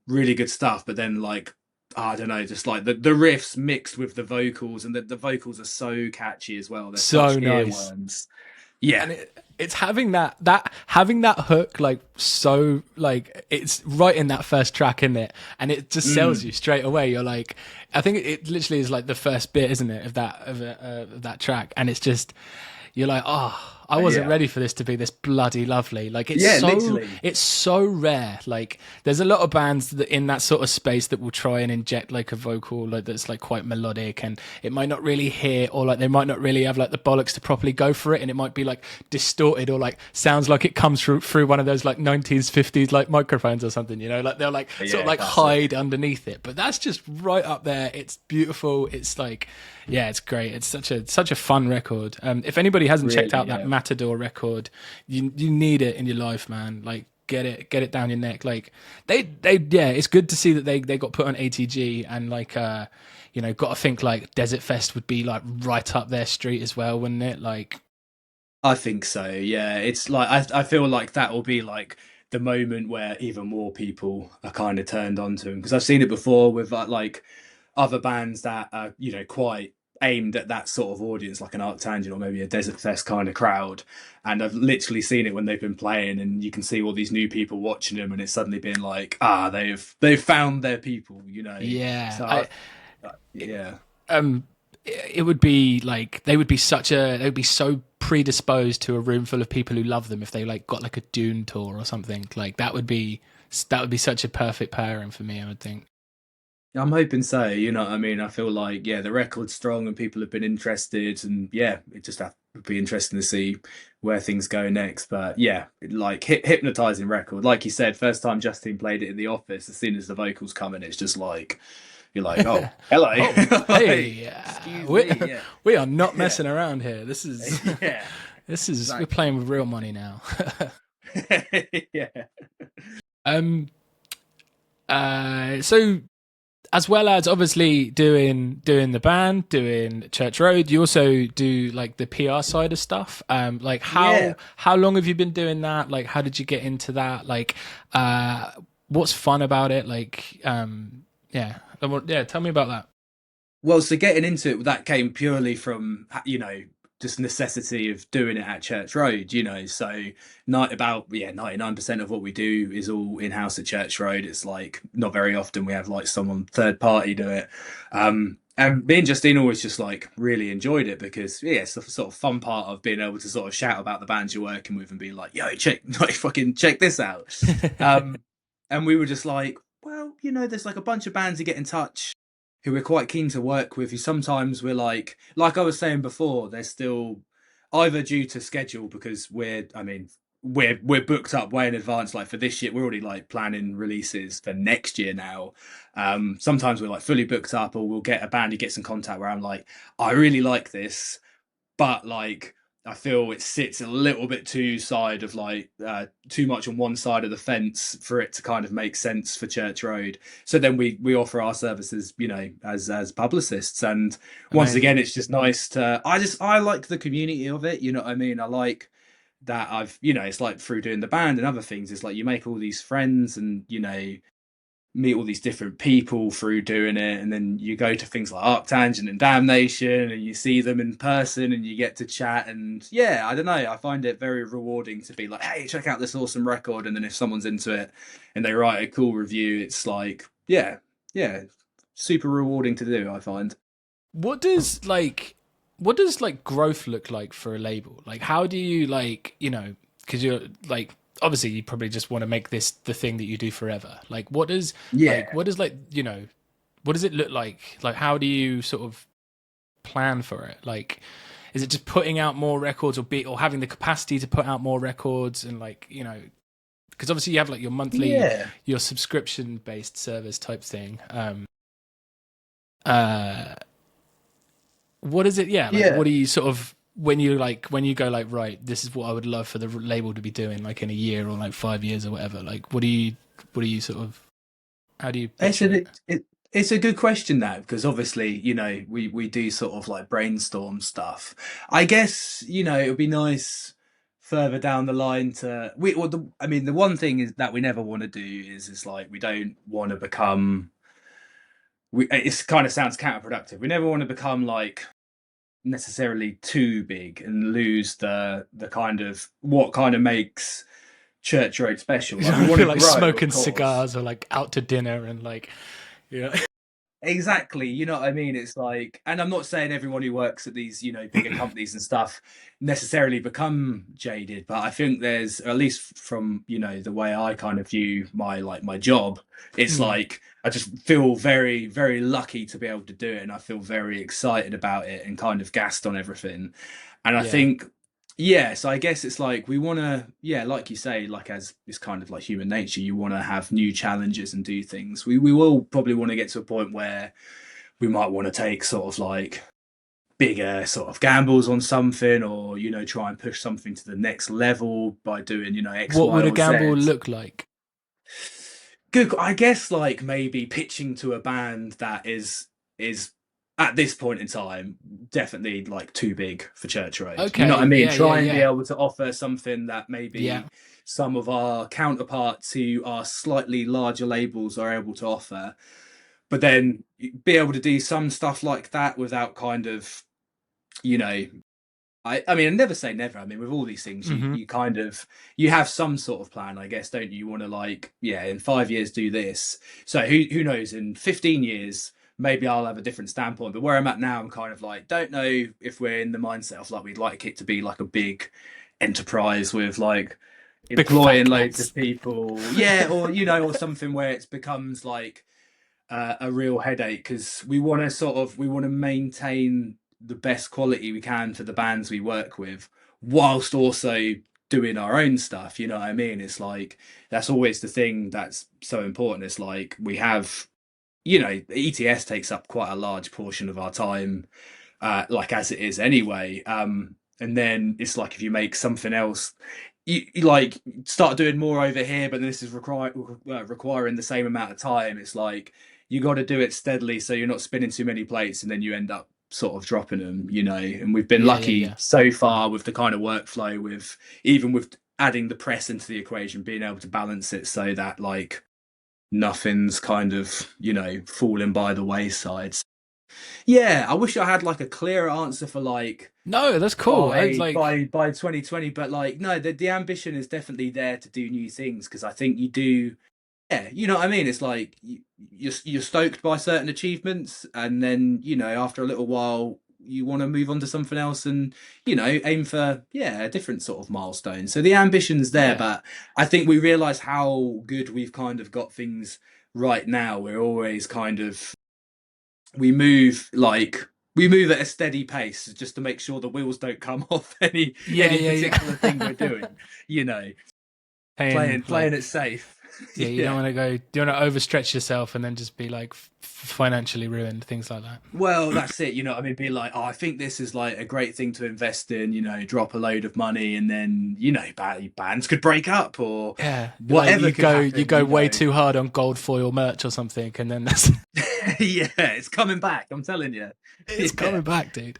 really good stuff, but then like I don't know, just like the riffs mixed with the vocals, and the vocals are so catchy as well. They're So such nice. earworms. Yeah, And it's having that hook like so like it's right in that first track, isn't it? And it just sells you straight away. You're like, I think it literally is like the first bit, isn't it, of that track, and it's just you're like, oh, I wasn't yeah, ready for this to be this bloody lovely. Like yeah, literally. it's so rare. Like there's a lot of bands that in that sort of space that will try and inject like a vocal like that's like quite melodic, and it might not really hit, or like they might not really have like the bollocks to properly go for it, and it might be like distorted or like sounds like it comes through one of those like 90s 50s like microphones or something, like they'll like sort Yeah, of like classic. hide underneath it, but that's just right up there. It's beautiful. It's like yeah, it's great. It's such a fun record. If anybody hasn't checked Really, out that yeah. Matador record, you need it in your life, man. Like get it down your neck. Like they yeah, it's good to see that they got put on ATG, and like got to think like Desert Fest would be like right up their street as well, wouldn't it? Like I think so. Yeah, it's like I feel like that will be like the moment where even more people are kind of turned on to him, because I've seen it before with like other bands that are quite aimed at that sort of audience, like an Arctangent or maybe a Desert Fest kind of crowd, and I've literally seen it when they've been playing, and you can see all these new people watching them, and it's suddenly been like they've found their people. yeah, So yeah. um it would be like they would be so predisposed to a room full of people who love them if they like got like a Dune tour or something. Like that would be such a perfect pairing for me, I would think. I'm hoping so. You know what I mean? I feel like yeah, the record's strong and people have been interested, and yeah, it just would be interesting to see where things go next. But yeah, like hypnotizing record, like you said, first time Justine played it in the office. As soon as the vocals come in, it's just like you're like, oh, hello, Oh, like, hey, excuse we, me, yeah, we are not yeah, messing around here. This is yeah, we're exactly, playing with real money now. yeah. So as well as obviously doing the band, doing Church Road, you also do like the PR side of stuff. Like Yeah. how long have you been doing that? Like how did you get into that? Like what's fun about it? Like yeah. Yeah, tell me about that. Well, so getting into it, that came purely from, just necessity of doing it at Church Road, So night about, yeah, 99% of what we do is all in-house at Church Road. It's like not very often we have like someone third party do it. And me and Justine always just like really enjoyed it because yeah, it's the sort of fun part of being able to sort of shout about the bands you're working with and be like, yo, check like fucking check this out. Um and we were just like, well, there's like a bunch of bands who get in touch who we're quite keen to work with, who sometimes we're like I was saying before, they're still either due to schedule because we're booked up way in advance. Like for this year, we're already like planning releases for next year now. Sometimes we're like fully booked up, or we'll get a band who gets in contact where I'm like, I really like this, but like I feel it sits a little bit too much on one side of the fence for it to kind of make sense for Church Road. So then we offer our services, as publicists. And once Amazing. again, it's just nice to. I like the community of it. You know what I mean? I like that it's like through doing the band and other things. It's like you make all these friends and meet all these different people through doing it, and then you go to things like Arctangent and Damnation and you see them in person and you get to chat. And yeah, I don't know, I find it very rewarding to be like, hey, check out this awesome record, and then if someone's into it and they write a cool review, it's like yeah, super rewarding to do, I find. What does like growth look like for a label? Like how do you like, because you're like obviously you probably just want to make this the thing that you do forever. Like Yeah. what does it look like? Like how do you sort of plan for it? Like is it just putting out more records or having the capacity to put out more records and like, because obviously you have like your monthly Yeah. your subscription based service type thing. Uh what is it? Yeah, like Yeah. what do you sort of when you go like right, this is what I would love for the label to be doing like in a year or like 5 years or whatever. Like what do you sort of how do you It's picture a it? it's a good question, that, because obviously we do sort of like brainstorm stuff. I guess it would be nice further down the line to we well the one thing is that we never want to do is like we don't want to become it's kind of sounds counterproductive. We never want to become like necessarily too big and lose the kind of what kind of makes Church Road special. Like we I want feel to like grow, of smoking course. cigars or like out to dinner and like yeah. Exactly, you know what I mean? It's like, and I'm not saying everyone who works at these, bigger companies and stuff necessarily become jaded, but I think there's, at least from, the way I kind of view my job, it's Mm, like I just feel very, very lucky to be able to do it, and I feel very excited about it and kind of gassed on everything. And I yeah. think, yeah, so I guess it's like we want to, yeah, like you say, like as it's kind of like human nature, you want to have new challenges and do things. We will probably want to get to a point where we might want to take sort of like bigger sort of gambles on something, or try and push something to the next level by doing X, What Y, would a or Z. gamble look like? Good, I guess, like maybe pitching to a band that is at this point in time definitely like too big for Church Road. You know Okay, what I mean? yeah, yeah, Try and be yeah. able to offer something that Yeah. maybe some of our counterparts who are slightly larger labels are able to offer, but then be able to do some stuff like that without kind of, you know, I mean, I never say never. I mean, with all these things, you Hmm. you kind of you have some sort of plan, I guess, don't you? You want to like, yeah, in 5 years do this. So who knows? In 15 years, maybe I'll have a different standpoint. But where I'm at now, I'm kind of like, don't know if we're in the mindset of like we'd like it to be like a big enterprise with like Big employing fat loads cats. of people, yeah, or or something where it becomes like a real headache, because we want to maintain the best quality we can for the bands we work with, whilst also doing our own stuff. You know what I mean? It's like that's always the thing that's so important. It's like we have, ETS takes up quite a large portion of our time, like as it is anyway. And then it's like if you make something else, you like start doing more over here, but this is requiring the same amount of time. It's like you got to do it steadily so you're not spinning too many plates and then you end up sort of dropping them, you know. And we've been Yeah, yeah, lucky yeah. so far with the kind of workflow, with even with adding the press into the equation, being able to balance it so that like nothing's kind of, you know, falling by the wayside. Yeah, I wish I had like a clearer answer for like No, that's cool. I by like. by 2020, but like no, the ambition is definitely there to do new things, because I think you do. Yeah, you know what I mean. It's like you're stoked by certain achievements, and then you know after a little while you want to move on to something else, and you know aim for a different sort of milestone. So the ambition's there, Yeah, but I think we realise how good we've kind of got things right now. We're always kind of we move like we move at a steady pace just to make sure the wheels don't come off yeah, any yeah, particular thing we're yeah. doing. You know, Paying playing it like, safe. yeah, you don't Yeah. want to go. You don't want to overstretch yourself and then just be like financially ruined, things like that. Well, that's it. You know, what I mean, be like, oh, I think this is like a great thing to invest in. You know, drop a load of money, and then you know, bands could break up or Yeah, like whatever could you happen. go You way know, too hard on gold foil merch or something, and then that's yeah, it's coming back. I'm telling you. it's Yeah, coming back, dude.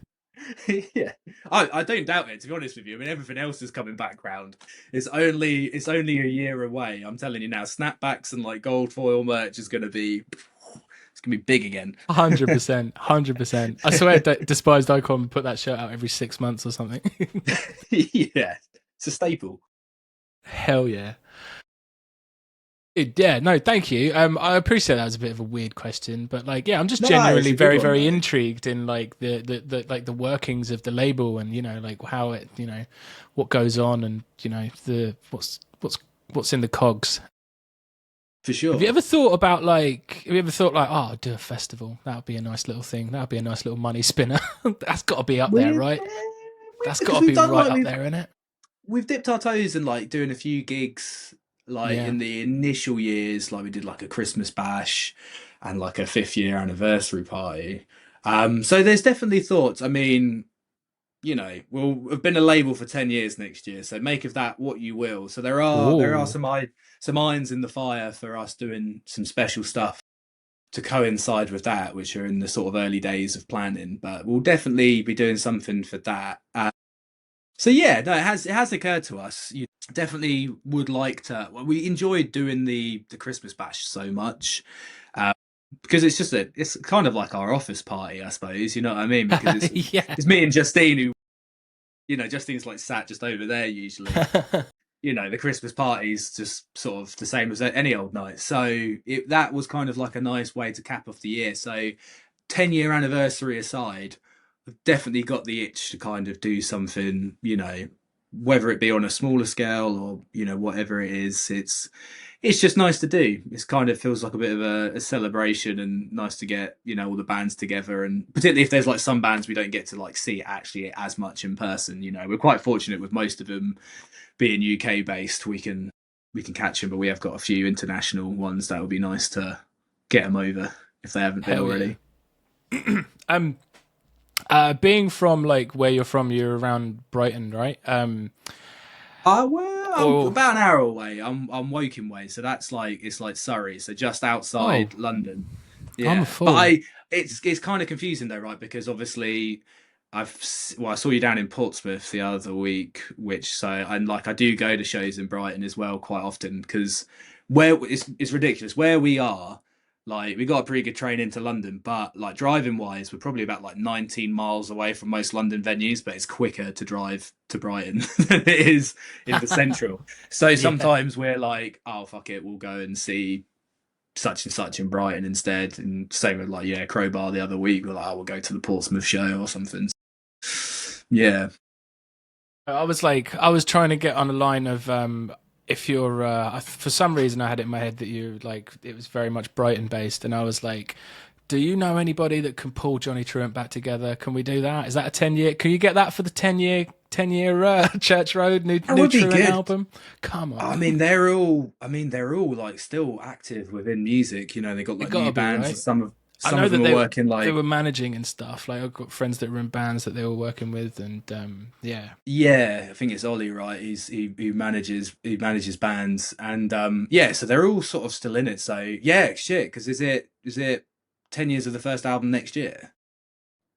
yeah. I don't doubt it. To be honest with you, I mean, everything else is coming back round. It's only a year away. I'm telling you now. Snapbacks and like gold foil merch is gonna be. It's gonna be big again. 100%, 100%. I swear, Despised Icon put that shirt out every 6 months or something. Yeah, it's a staple. Hell yeah. Yeah, no, thank you. I appreciate that was a bit of a weird question, but like, yeah, I'm just No, it's genuinely a good very, one very though. intrigued in like the like the workings of the label, and you know, like how it, you know, what goes on, and you know, the what's in the cogs. For Have you sure. ever thought about like? Have you ever thought like, oh, I'll do a festival? That would be a nice little thing. That would be a nice little money spinner. That's got to be up there, We've right? That's got because to we've be done right like up there, isn't it? we've dipped our toes in like doing a few gigs like Yeah. in the initial years, like we did like a Christmas bash and like a 5th year anniversary party. So there's definitely thoughts. I mean, you know, we'll have been a label for 10 years next year, so make of that what you will. So there are Oh, some irons in the fire for us doing some special stuff to coincide with that, which are in the sort of early days of planning. But we'll definitely be doing something for that. So yeah, no, it has occurred to us. You definitely would like to. Well, we enjoyed doing the Christmas bash so much, uh, because it's kind of like our office party, I suppose. You know what I mean? Because it's yeah. it's me and Justine who, you know, Justine's like sat just over there usually. You know, the Christmas party's just sort of the same as any old night. So that was kind of like a nice way to cap off the year. So 10-year anniversary aside, I've definitely got the itch to kind of do something, you know, whether it be on a smaller scale or, you know, whatever it is. It's just nice to do. It's kind of feels like a bit of a celebration, and nice to get, you know, all the bands together, and particularly if there's like some bands we don't get to like see actually as much in person. You know, we're quite fortunate with most of them being UK based. We can catch them, but we have got a few international ones that would be nice to get them over if they haven't been Hell yeah. already. Um, being from like where you're from, you're around Brighton, right? Well, I'm Or about an hour away. I'm Woking way, so that's like it's like Surrey, so just oh, outside London. I'm a Yeah, but fool. it's kind of confusing though, right? Because obviously I saw you down in Portsmouth the other week, which so and like I do go to shows in Brighton as well quite often, because where it's ridiculous where we are. Like we got a pretty good train into London, but like driving wise, we're probably about like 19 miles away from most London venues, but it's quicker to drive to Brighton than it is in the central. So Yeah. sometimes we're like, oh fuck it, we'll go and see such and such in Brighton instead. And same with like Crowbar the other week, we're like, oh, we'll go to the Portsmouth show or something. Yeah. I was trying to get on a line of if you're for some reason I had it in my head that you like it was very much Brighton based, and I was like, do you know anybody that can pull Johnny Truant back together? Can we do that? Is that a 10-year? Can you get that for the 10-year Church Road That new would be Truant good. album? Come on, I mean they're all like still active within music. You know, they got it like gotta new be bands, and right. some of I Some know of that them are working they like, were managing and stuff. Like I've got friends that were in bands that they were working with, and yeah. yeah, I think it's Ollie, right? He manages bands, and yeah, so they're all sort of still in it. So yeah, shit. Because is it 10 years of the first album next year,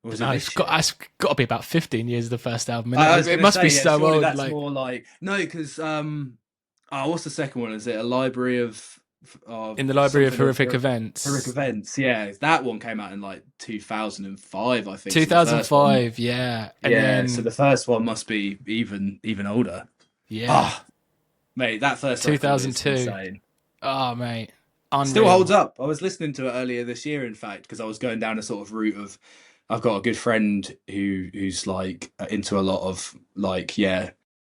or Don't is it know. this year? It's got to be about 15 years of the first album, and I it? was It gonna must be say, yeah, so surely old. that's Like more like no, because oh, what's the second one? Is it a library of in the Library of something of Horrific horrific Events, events? Yeah, that one came out in like 2005, I think. So the first one, 2005, yeah, and yeah, so the then first one must be even older. yeah, Ah, mate, that first record is 2002. insane. Oh mate, Still holds unreal. up. I was listening to it earlier this year, in fact, because I was going down a sort of route of. I've got a good friend who's like into a lot of like yeah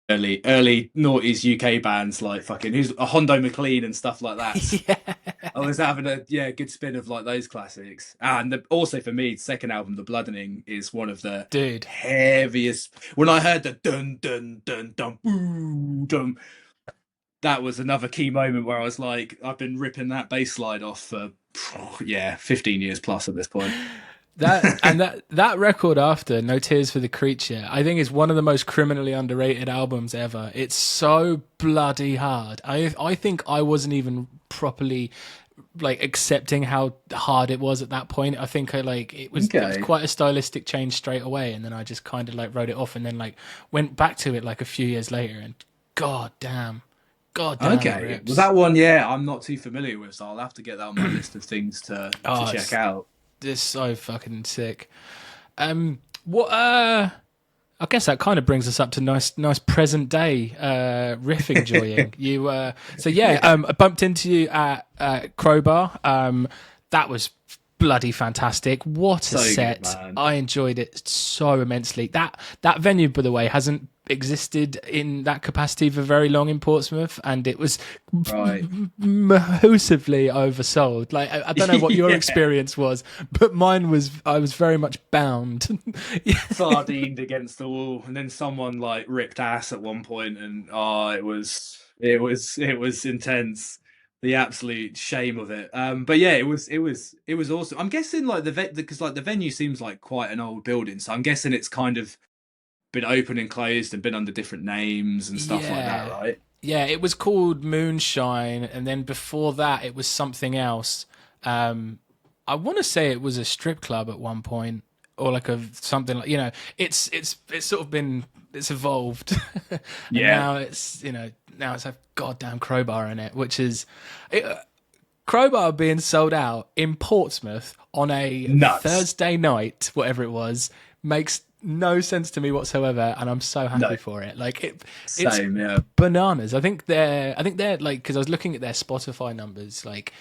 early noughties UK bands like fucking who's a Hondo McLean and stuff like that. Yeah, I was having a good spin of like those classics, and also for me, second album, The Bloodening, is one of the dude. heaviest. When I heard the dun dun dun dun boo dun, that was another key moment where I was like, I've been ripping that bass line off for yeah 15 years plus at this point. That record after No Tears for the Creature, I think is one of the most criminally underrated albums ever. It's so bloody hard. I think I wasn't even properly like accepting how hard it was at that point. I think it was Okay. quite a stylistic change straight away, and then I just kind of like wrote it off, and then like went back to it like a few years later, and god damn it Okay. Was rips. that one? Yeah, I'm not too familiar with, so I'll have to get that on my list of things to Oh, check out. it's so fucking sick. What I guess that kind of brings us up to nice present day riff enjoying. So yeah, Yeah. I bumped into you at Crowbar. That was bloody fantastic. What a So good, set! man. I enjoyed it so immensely. That venue, by the way, hasn't existed in that capacity for very long in Portsmouth, and it was Right. massively oversold. Like I don't know what your Yeah. experience was, but mine was. I was very much bound. Yeah. Sardined against the wall, and then someone like ripped ass at one point, and oh, it was intense. The absolute shame of it. But yeah, it was awesome. I'm guessing like because like the venue seems like quite an old building, so I'm guessing it's kind of been open and closed and been under different names and stuff like that, Yeah. right? Yeah, it was called Moonshine, and then before that, it was something else. I want to say it was a strip club at one point, or like a something like it's sort of been it's evolved, and Yeah, now it's a goddamn Crowbar in it, which is Crowbar being sold out in Portsmouth on a nuts. Thursday night, whatever it was, makes no sense to me whatsoever, and I'm so happy No, for it. Like it's same. Yeah. bananas. I think they're like because I was looking at their Spotify numbers, like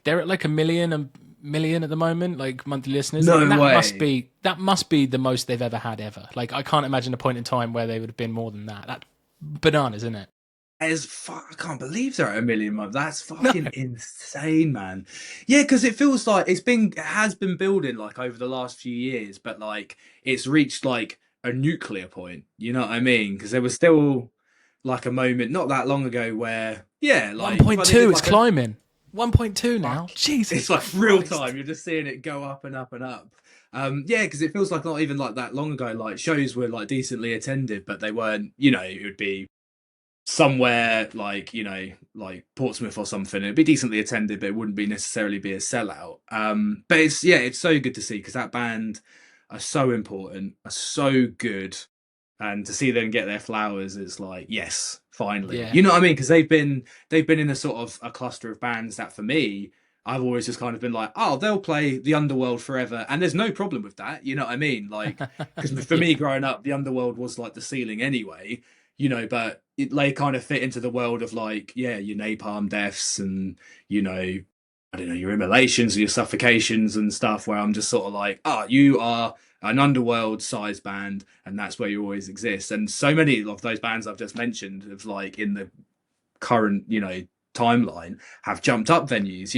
they're at like a million at the moment, like monthly listeners, and No that way. must be the most they've ever had ever. Like I can't imagine a point in time where they would have been more than that. That's bananas, isn't it? I can't believe they're at a million months. That's No. fucking insane, man. Yeah, because it feels like it has been building like over the last few years, but like it's reached like a nuclear point. You know what I mean? Because there was still like a moment not that long ago where yeah, like well they 1.2, did it's like a climbing. 1.2 fuck. now. Jesus It's like real Christ. time. You're just seeing it go up and up and up. Yeah, because it feels like not even like that long ago. Like shows were like decently attended, but they weren't. It would be somewhere like like Portsmouth or something. It'd be decently attended, but it wouldn't be necessarily be a sellout. But it's so good to see because that band are so important, are so good, and to see them get their flowers is like yes, finally. Yeah. You know what I mean? Because they've been in a sort of a cluster of bands that for me. I've always just kind of been like, oh, they'll play the Underworld forever, and there's no problem with that. You know what I mean? Like, because for me, Yeah. growing up, the Underworld was like the ceiling anyway. But they kind of fit into the world of like, yeah, your napalm deaths and I don't know, your immolations, your suffocations and stuff. Where I'm just sort of like, you are an underworld size band, and that's where you always exist. And so many of those bands I've just mentioned, of like in the current, timeline, have jumped up venues.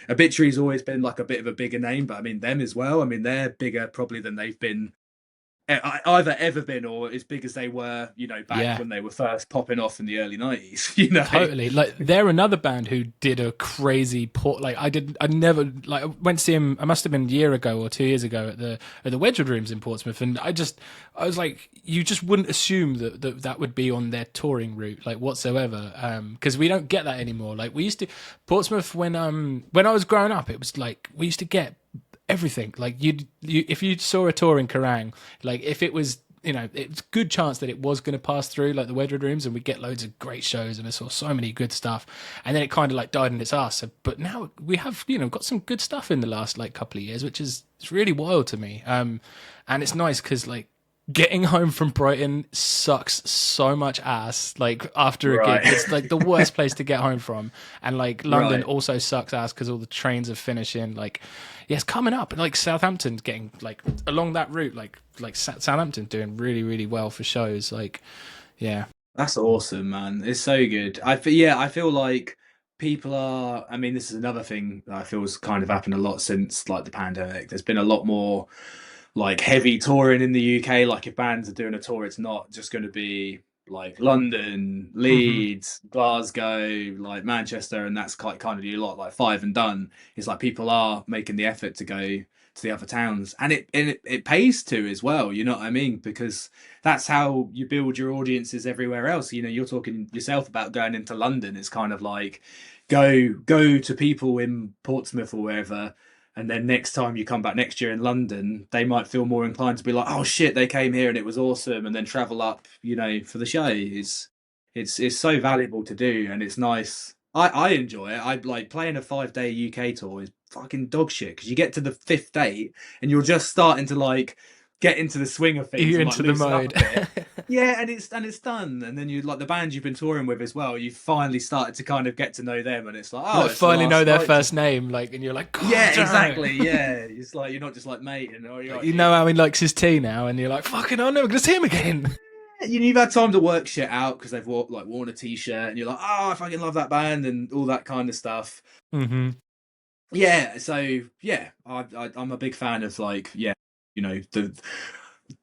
Obituary's always been like a bit of a bigger name, but I mean them as well. I mean they're bigger probably than they've been either ever been or as big as they were, you know, back Yeah. when they were first popping off in the early 90s, you know. Totally. Like they're another band who did a crazy port. Like I never like I went to see him. I must have been a year ago or 2 years ago at the Wedgwood Rooms in Portsmouth, and I was like, you just wouldn't assume that would be on their touring route like whatsoever, because we don't get that anymore. Like we used to Portsmouth when I was growing up, it was like we used to get everything. Like you if you saw a tour in Kerrang, like if it was, you know, it's a good chance that it was going to pass through like the Wedgwood Rooms, and we get loads of great shows, and I saw so many good stuff, and then it kind of like died in its ass. So, but now we have, you know, got some good stuff in the last like couple of years, which is, it's really wild to me. And it's nice because like getting home from Brighton sucks so much ass. Like after a Right. gig, it's like the worst place to get home from, and like London Right. also sucks ass because all the trains are finishing. Like, yeah, it's coming up, and like Southampton's getting like along that route, like Southampton doing really really well for shows. Like, yeah, That's awesome, man. It's so good. Yeah, I feel like people are, I mean, this is another thing that I feel has kind of happened a lot since like the pandemic. There's been a lot more like heavy touring in the UK. Like if bands are doing a tour, it's not just going to be like London, hmm Leeds, Glasgow, like Manchester, and that's kind of you lot like five and done. It's like people are making the effort to go to the other towns, and it pays to as well. You know what I mean? Because that's how you build your audiences everywhere else. You know, you're talking yourself about going into London. It's kind of like go to people in Portsmouth or wherever, and then next time you come back next year in London, they might feel more inclined to be like, oh shit, they came here and it was awesome, and then travel up, you know, for the show. It's so valuable to do, and it's nice. I enjoy it. I like playing a 5 day UK tour is fucking dog shit because you get to the fifth day and you're just starting to like get into the swing of things you're and like into the loosen up mode. a bit. Yeah, and it's done. And then you like the band you've been touring with as well. You've finally started to kind of get to know them, and it's like, oh, Like it's the finally know last their night. first name, like, and you're like, God Yeah, damn exactly. it. Yeah, it's like you're not just like mate, and or you're Like, like, you know how he likes his tea now, and you're like, fucking, I'm never gonna see him again. you've had time to work shit out because they've worn a t-shirt, and you're like, oh, I fucking love that band and all that kind of stuff. hmm Yeah, so yeah, I'm a big fan of like yeah, you know, the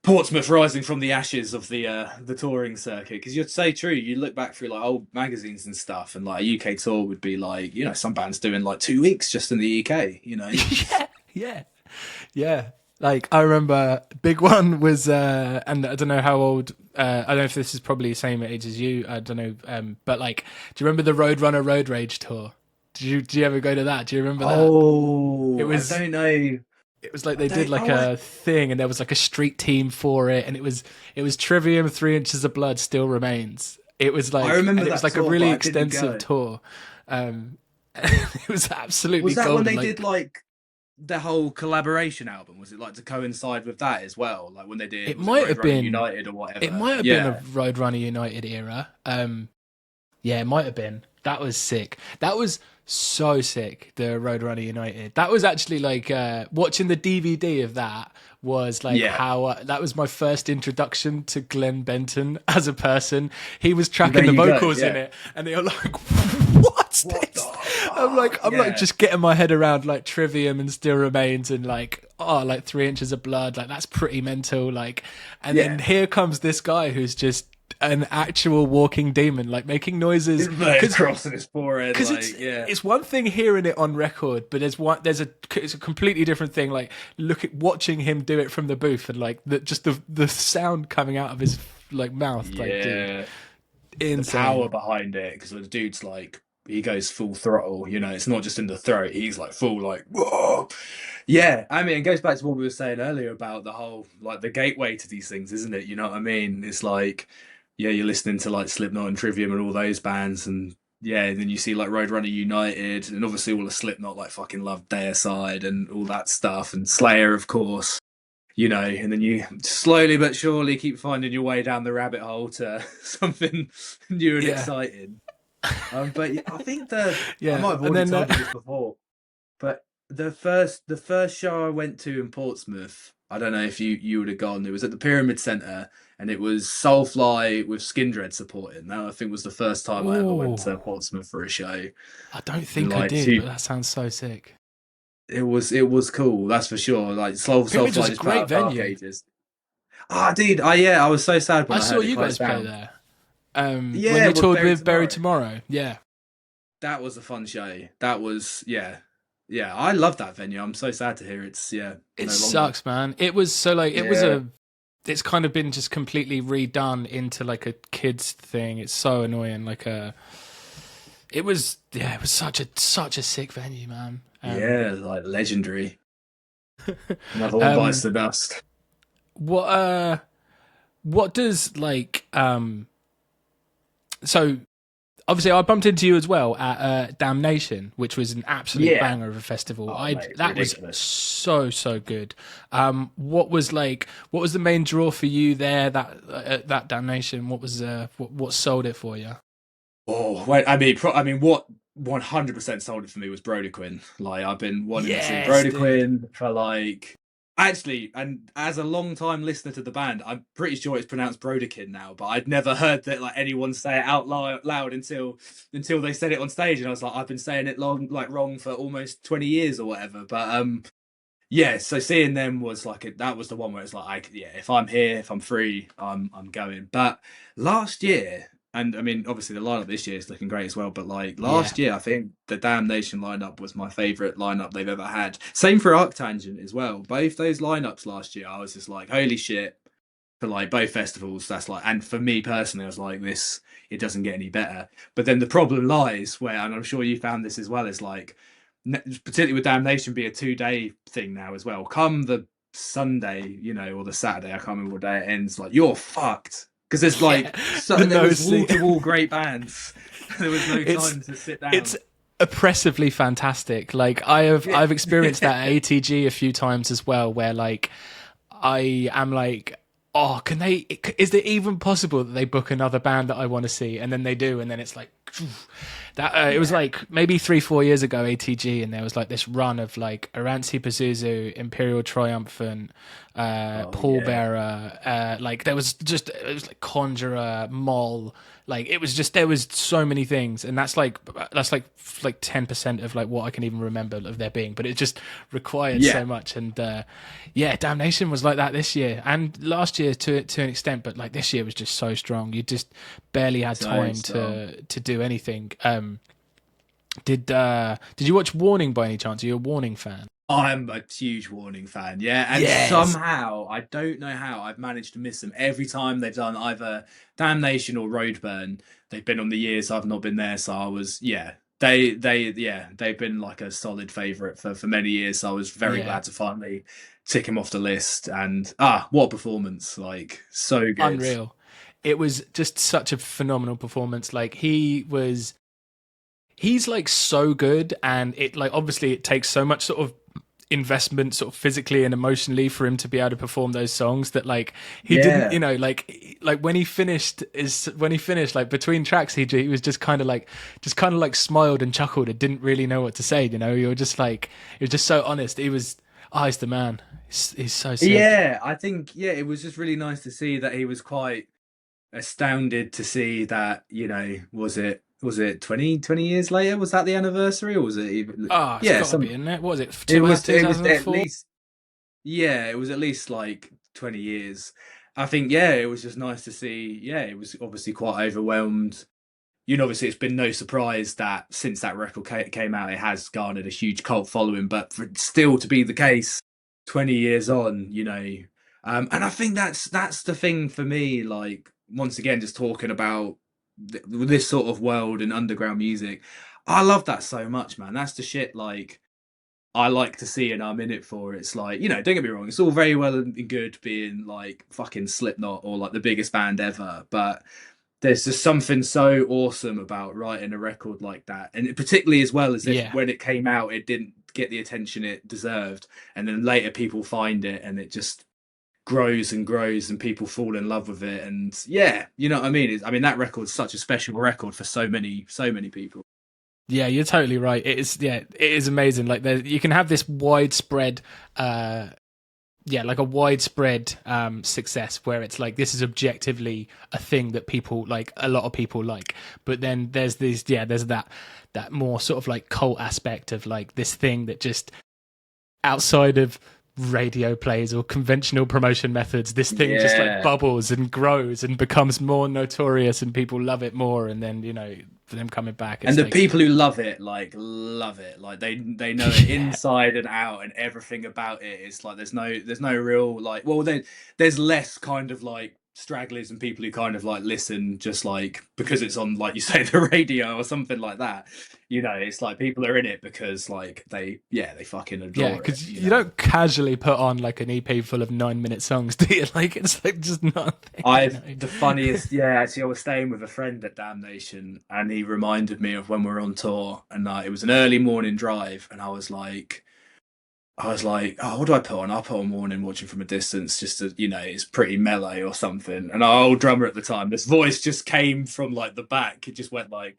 Portsmouth rising from the ashes of the touring circuit, because you'd say true. You look back through like old magazines and stuff, and like a UK tour would be like, you know, some bands doing like 2 weeks just in the UK. You know, Yeah, yeah, yeah. Like I remember, big one was, and I don't know how old. I don't know if this is probably the same age as you. I don't know, but like, do you remember the Roadrunner Road Rage tour? Did you ever go to that? Do you remember that? It oh, I was don't know. it was like I they did don't. like Oh, a thing, and there was like a street team for it, and it was Trivium, 3 Inches of Blood Still Remains. It was I like, remember and it was that like a tour, but really I didn't extensive go. tour. It was absolutely Was that when golden. they did Like like the whole collaboration album? Was it like to coincide with that as well? Like when they did, it was it might have Roadrunner been, United or it whatever? might have been a Yeah, Roadrunner United era. Yeah, it might have been. That was sick. That was so sick. The Roadrunner United. That was actually like watching the DVD of that was like yeah. how that was my first introduction to Glenn Benton as a person. He was There tracking the you go. vocals in Yeah. it, and they were like, "What's What this?" the fuck? I'm like Yeah. just getting my head around like Trivium and Still Remains and like, oh, like 3 Inches of Blood. Like that's pretty mental. Like, and then Yeah. here comes this guy who's just an actual walking demon, like making noises Inverted cross in his forehead, because like yeah. it's one thing hearing it on record, but it's a completely different thing. Like watching him do it from the booth, and like the sound coming out of his like mouth, like dude, Yeah. The power insane. behind it, because the dude's like he goes full throttle, you know, it's not just in the throat, he's like full like whoa. Yeah, I mean it goes back to what we were saying earlier about the whole like the gateway to these things, isn't it? You know what I mean? It's like yeah, you're listening to like Slipknot and Trivium and all those bands, and yeah, and then you see like Roadrunner United, and obviously all the Slipknot like fucking love Deicide and all that stuff, and Slayer of course, you know, and then you slowly but surely keep finding your way down the rabbit hole to something new and Yeah, exciting. But yeah, I think I yeah, might have and already then told you this before, but the first show I went to in Portsmouth, I don't know if you would have gone. It was at the Pyramid Centre, and it was Soulfly with Skindred supporting. That I think was the first time I ever went to oh, Portsmouth for a show. I don't And think I like, did, but that sounds so sick. it was cool. That's for sure. Like Pyramids was Soulfly a just put great out Dark venue. Ages. Ah, dude, I was so sad I when I saw heard it you guys closed play down. there. When Yeah, you with toured Buried with Buried Tomorrow. Tomorrow. Yeah. That was a fun show. That was, yeah, yeah. I love that venue. I'm so sad to hear it's, yeah, It no longer. sucks, man. It was so like Yeah, it's kind of been just completely redone into like a kids thing. It's so annoying. It was such a sick venue, man. yeah, like legendary. Another one bites Um, the dust. what what does like so obviously I bumped into you as well at Damnation, which was an absolute Yeah. banger of a festival. Oh, I mate, That was ridiculous. so good. What was the main draw for you there that Damnation? What sold it for you? Oh, wait, I mean, what 100% sold it for me was Brodequin. Like, I've been wanting to see Yes, dude. Brodequin for like, actually, and as a long time listener to the band, I'm pretty sure it's pronounced Brodequin now, but I'd never heard that like anyone say it out loud until they said it on stage, and I was like, I've been saying it wrong for almost 20 years or whatever. But yeah, so seeing them was like that was the one where it's like, yeah, if I'm here, if I'm free, I'm going. But last year, and I mean, obviously the lineup this year is looking great as well. But like Yeah. last year, I think the Damnation lineup was my favorite lineup they've ever had. Same for Arctangent as well. Both those lineups last year, I was just like, holy shit! For like both festivals, that's like, and for me personally, I was like, this, it doesn't get any better. But then the problem lies where, and I'm sure you found this as well, is like particularly with Damnation be a 2 day thing now as well. Come the Sunday, or the Saturday, I can't remember what day it ends. Like you're fucked because there's Yeah. like The there nose was thing. wall to wall great bands. There was no it's time to sit it's down. oppressively fantastic. Like Yeah, I've experienced that at ATG a few times as well, where like I am like, oh, can they? Is it even possible that they book another band that I want to see, and then they do, and then it's like that. It was yeah. like maybe 3-4 years ago ATG, and there was like this run of like Aranci Pazuzu, Imperial Triumphant, Oh yeah, Pallbearer. Like there was just it was like Conjurer, Moll. Like it was just there was so many things, and that's like 10% of like what I can even remember of there being. But it just required yeah. so much, and yeah, Damnation was like that this year and last year to an extent, but like this year was just so strong. You just barely had So time strong. to do anything. Did you watch Warning by any chance? Are you a Warning fan? I'm a huge Warning fan, yeah, and Yes. somehow I don't know how I've managed to miss them every time they've done either Damnation or Roadburn. They've been on the years I've not been there, so I was yeah. They've been like a solid favourite for many years. So I was very Yeah. glad to finally tick him off the list. And what a performance! Like so good. Unreal. It was just such a phenomenal performance. Like he's like so good, and it like obviously it takes so much sort of investment sort of physically and emotionally for him to be able to perform those songs that like he didn't, Yeah, like when he finished like between tracks he was just kind of like smiled and chuckled and didn't really know what to say. You're just like, he was just so honest. He's the man. He's so sick. yeah. I think yeah, it was just really nice to see that he was quite astounded to see that, was it 20 years later? Was that the anniversary or was it even Oh, it's yeah, got to be, some isn't it? What was it, it was at 2004? least yeah, it was at least like 20 years. I think yeah, it was just nice to see. Yeah, it was obviously quite overwhelmed. Obviously it's been no surprise that since that record came out, it has garnered a huge cult following, but for it still to be the case 20 years on, and I think that's the thing for me, like once again, just talking about this sort of world and underground music. I love that so much, man. That's the shit like I like to see and I'm in it for. It's like, don't get me wrong, it's all very well and good being like fucking Slipknot or like the biggest band ever, but there's just something so awesome about writing a record like that. And particularly as well as if Yeah. when it came out, it didn't get the attention it deserved. And then later people find it and it just grows and grows and people fall in love with it. And yeah, you know what I mean? I mean, that record's such a special record for so many people. Yeah, you're totally right. It is, yeah, it is amazing. Like you can have this widespread like a widespread success where it's like this is objectively a thing that people like, a lot of people like, but then there's that more sort of like cult aspect of like this thing that just outside of radio plays or conventional promotion methods, this thing just like Yeah. bubbles and grows and becomes more notorious, and people love it more. And then, you know, for them coming back, And it's the like, people who love it. Like they know it yeah, inside and out and everything about it. It's like there's no real like, well, there's less kind of like stragglers and people who kind of like listen just like because it's on, like you say, the radio or something like that. You know, it's like people are in it because like they fucking yeah, adore it, because you you know. don't casually put on like an EP full of 9-minute songs, do you? Like, it's like just nothing, you know. The funniest, yeah, actually, I was staying with a friend at Damnation, and he reminded me of when we were on tour, and it was an early morning drive, and I was like, oh, what do I put on? I'll put on Warning Watching from a Distance, just to, you know, it's pretty melee or something. And our old drummer at the time, this voice just came from like the back. It just went like,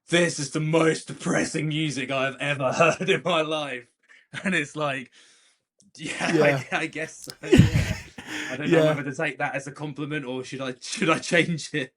"This is the most depressing music I've ever heard in my life," and it's like, yeah, Yeah. I guess so, yeah. I don't know Yeah. whether to take that as a compliment or should I change it?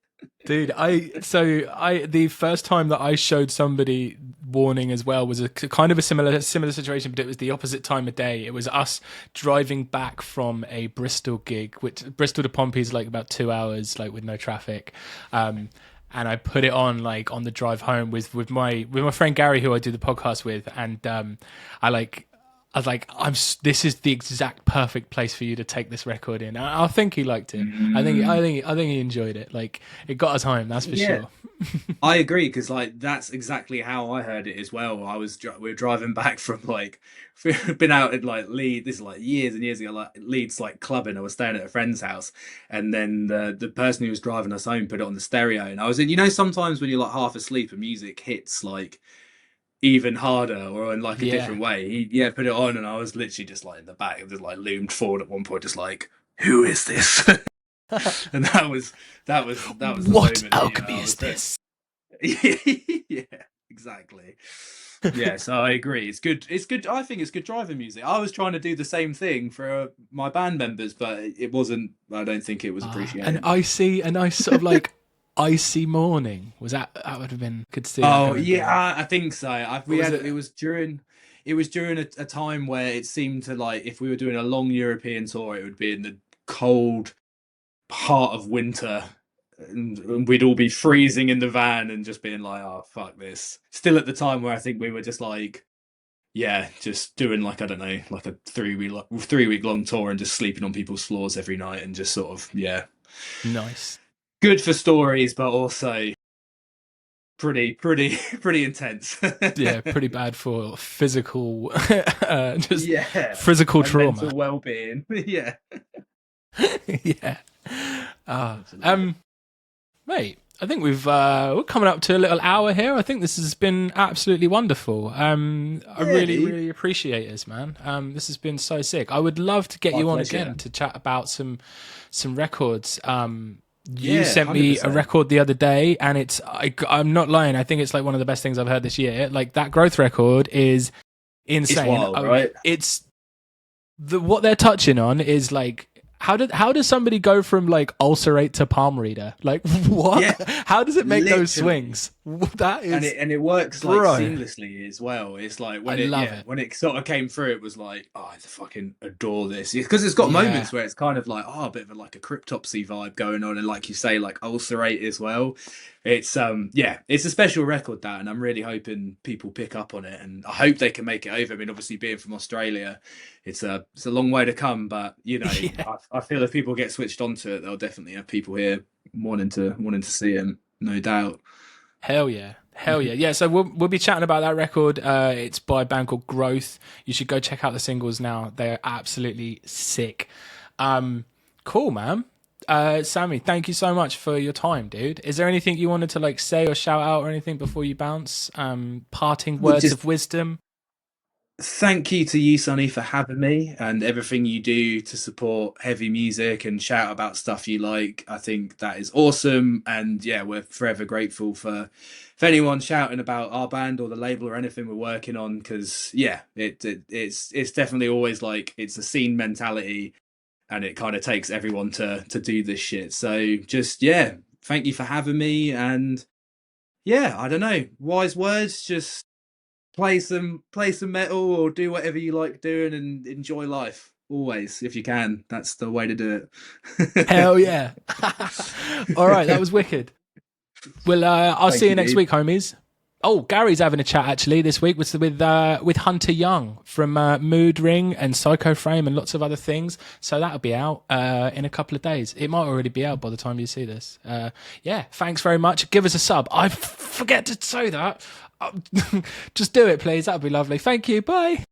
Dude, the first time that I showed somebody Warning as well was a kind of a similar situation, but it was the opposite time of day. It was us driving back from a Bristol gig, which Bristol to Pompey is like about 2 hours, like with no traffic. And I put it on like on the drive home with my friend Gary, who I do the podcast with, and I was like, this is the exact perfect place for you to take this record in. I think he liked it. I think he enjoyed it. Like, it got us home, that's for Yeah, sure. I agree because like that's exactly how I heard it as well. We were driving back from like we've been out in like Leeds. This is like years and years ago. Like Leeds, like clubbing. I was staying at a friend's house, and then the person who was driving us home put it on the stereo, and I was in. You know, sometimes when you're like half asleep and music hits like even harder or in like a Yeah. different way. He put it on, and I was literally just like in the back. It just like loomed forward at one point, just like, who is this? And that was the What moment. You know, alchemy I is was there. this? Yeah, exactly. Yeah, so I agree. It's good. It's good. I think it's good driving music. I was trying to do the same thing for my band members, but it wasn't. I don't think it was And appreciated. a nice sort of like icy morning. Was that would have been, could see that Oh going yeah, down. I think so. Or We was had it? it was during a time where it seemed to like if we were doing a long European tour, it would be in the cold heart of winter, and we'd all be freezing in the van and just being like, "Oh fuck this." Still at the time where I think we were just like, yeah, just doing like I don't know, like a 3 week long tour and just sleeping on people's floors every night and just sort of yeah, Nice. good for stories, but also pretty intense. Yeah, pretty bad for physical, just Yeah, physical and mental trauma. well-being. Yeah, Yeah. Ah, absolutely. mate, I think we're coming up to a little hour here. I think this has been absolutely wonderful. I Yeah, really, dude. really appreciate this, man. This has been so sick. I would love to get My you on pleasure. again to chat about some records. You Yeah, sent me a 100%. record the other day, and I'm not lying. I think it's like one of the best things I've heard this year. Like, that Growth record is It's insane. wild, right? It's what they're touching on is like, how does somebody go from like ulcerate to palm reader? Like, what? Yeah, How does it make those literally. swings? That and is, it works like bro. seamlessly as well. It's like I love it. when it sort of came through, it was like, oh, I fucking adore this because it's got Yeah, moments where it's kind of like, oh, a bit of a, like a cryptopsy vibe going on, and like you say, like ulcerate as well. It's yeah, it's a special record, that, and I'm really hoping people pick up on it, and I hope they can make it over. I mean, obviously being from Australia, it's a long way to come, but you know, yeah. I feel if people get switched onto it, they'll definitely have people here wanting to see him, no doubt. Hell yeah. Hell yeah. Yeah, so we'll be chatting about that record. It's by a band called Growth. You should go check out the singles now. They're absolutely sick. Cool, man. Sammy, thank you so much for your time, dude. Is there anything you wanted to like say or shout out or anything before you bounce? Parting Well, words just of wisdom? thank you to you, Sonny, for having me and everything you do to support heavy music and shout about stuff you like. I think that is awesome, and yeah, we're forever grateful for anyone shouting about our band or the label or anything we're working on. Because yeah, it's definitely always like it's a scene mentality, and it kind of takes everyone to do this shit. So just yeah, thank you for having me, and yeah, I don't know, wise words, just play some metal or do whatever you like doing and enjoy life. always, if you can. That's the way to do it. Hell yeah. All right, that was wicked. Well, I'll Thank see you you, next dude. week, homies. Oh, Gary's having a chat actually this week with Hunter Young from Mood Ring and Psycho Frame and lots of other things. So that'll be out in a couple of days. It might already be out by the time you see this. Yeah, thanks very much. Give us a sub. I forget to say that. Just do it, please. That'd be lovely. Thank you. Bye.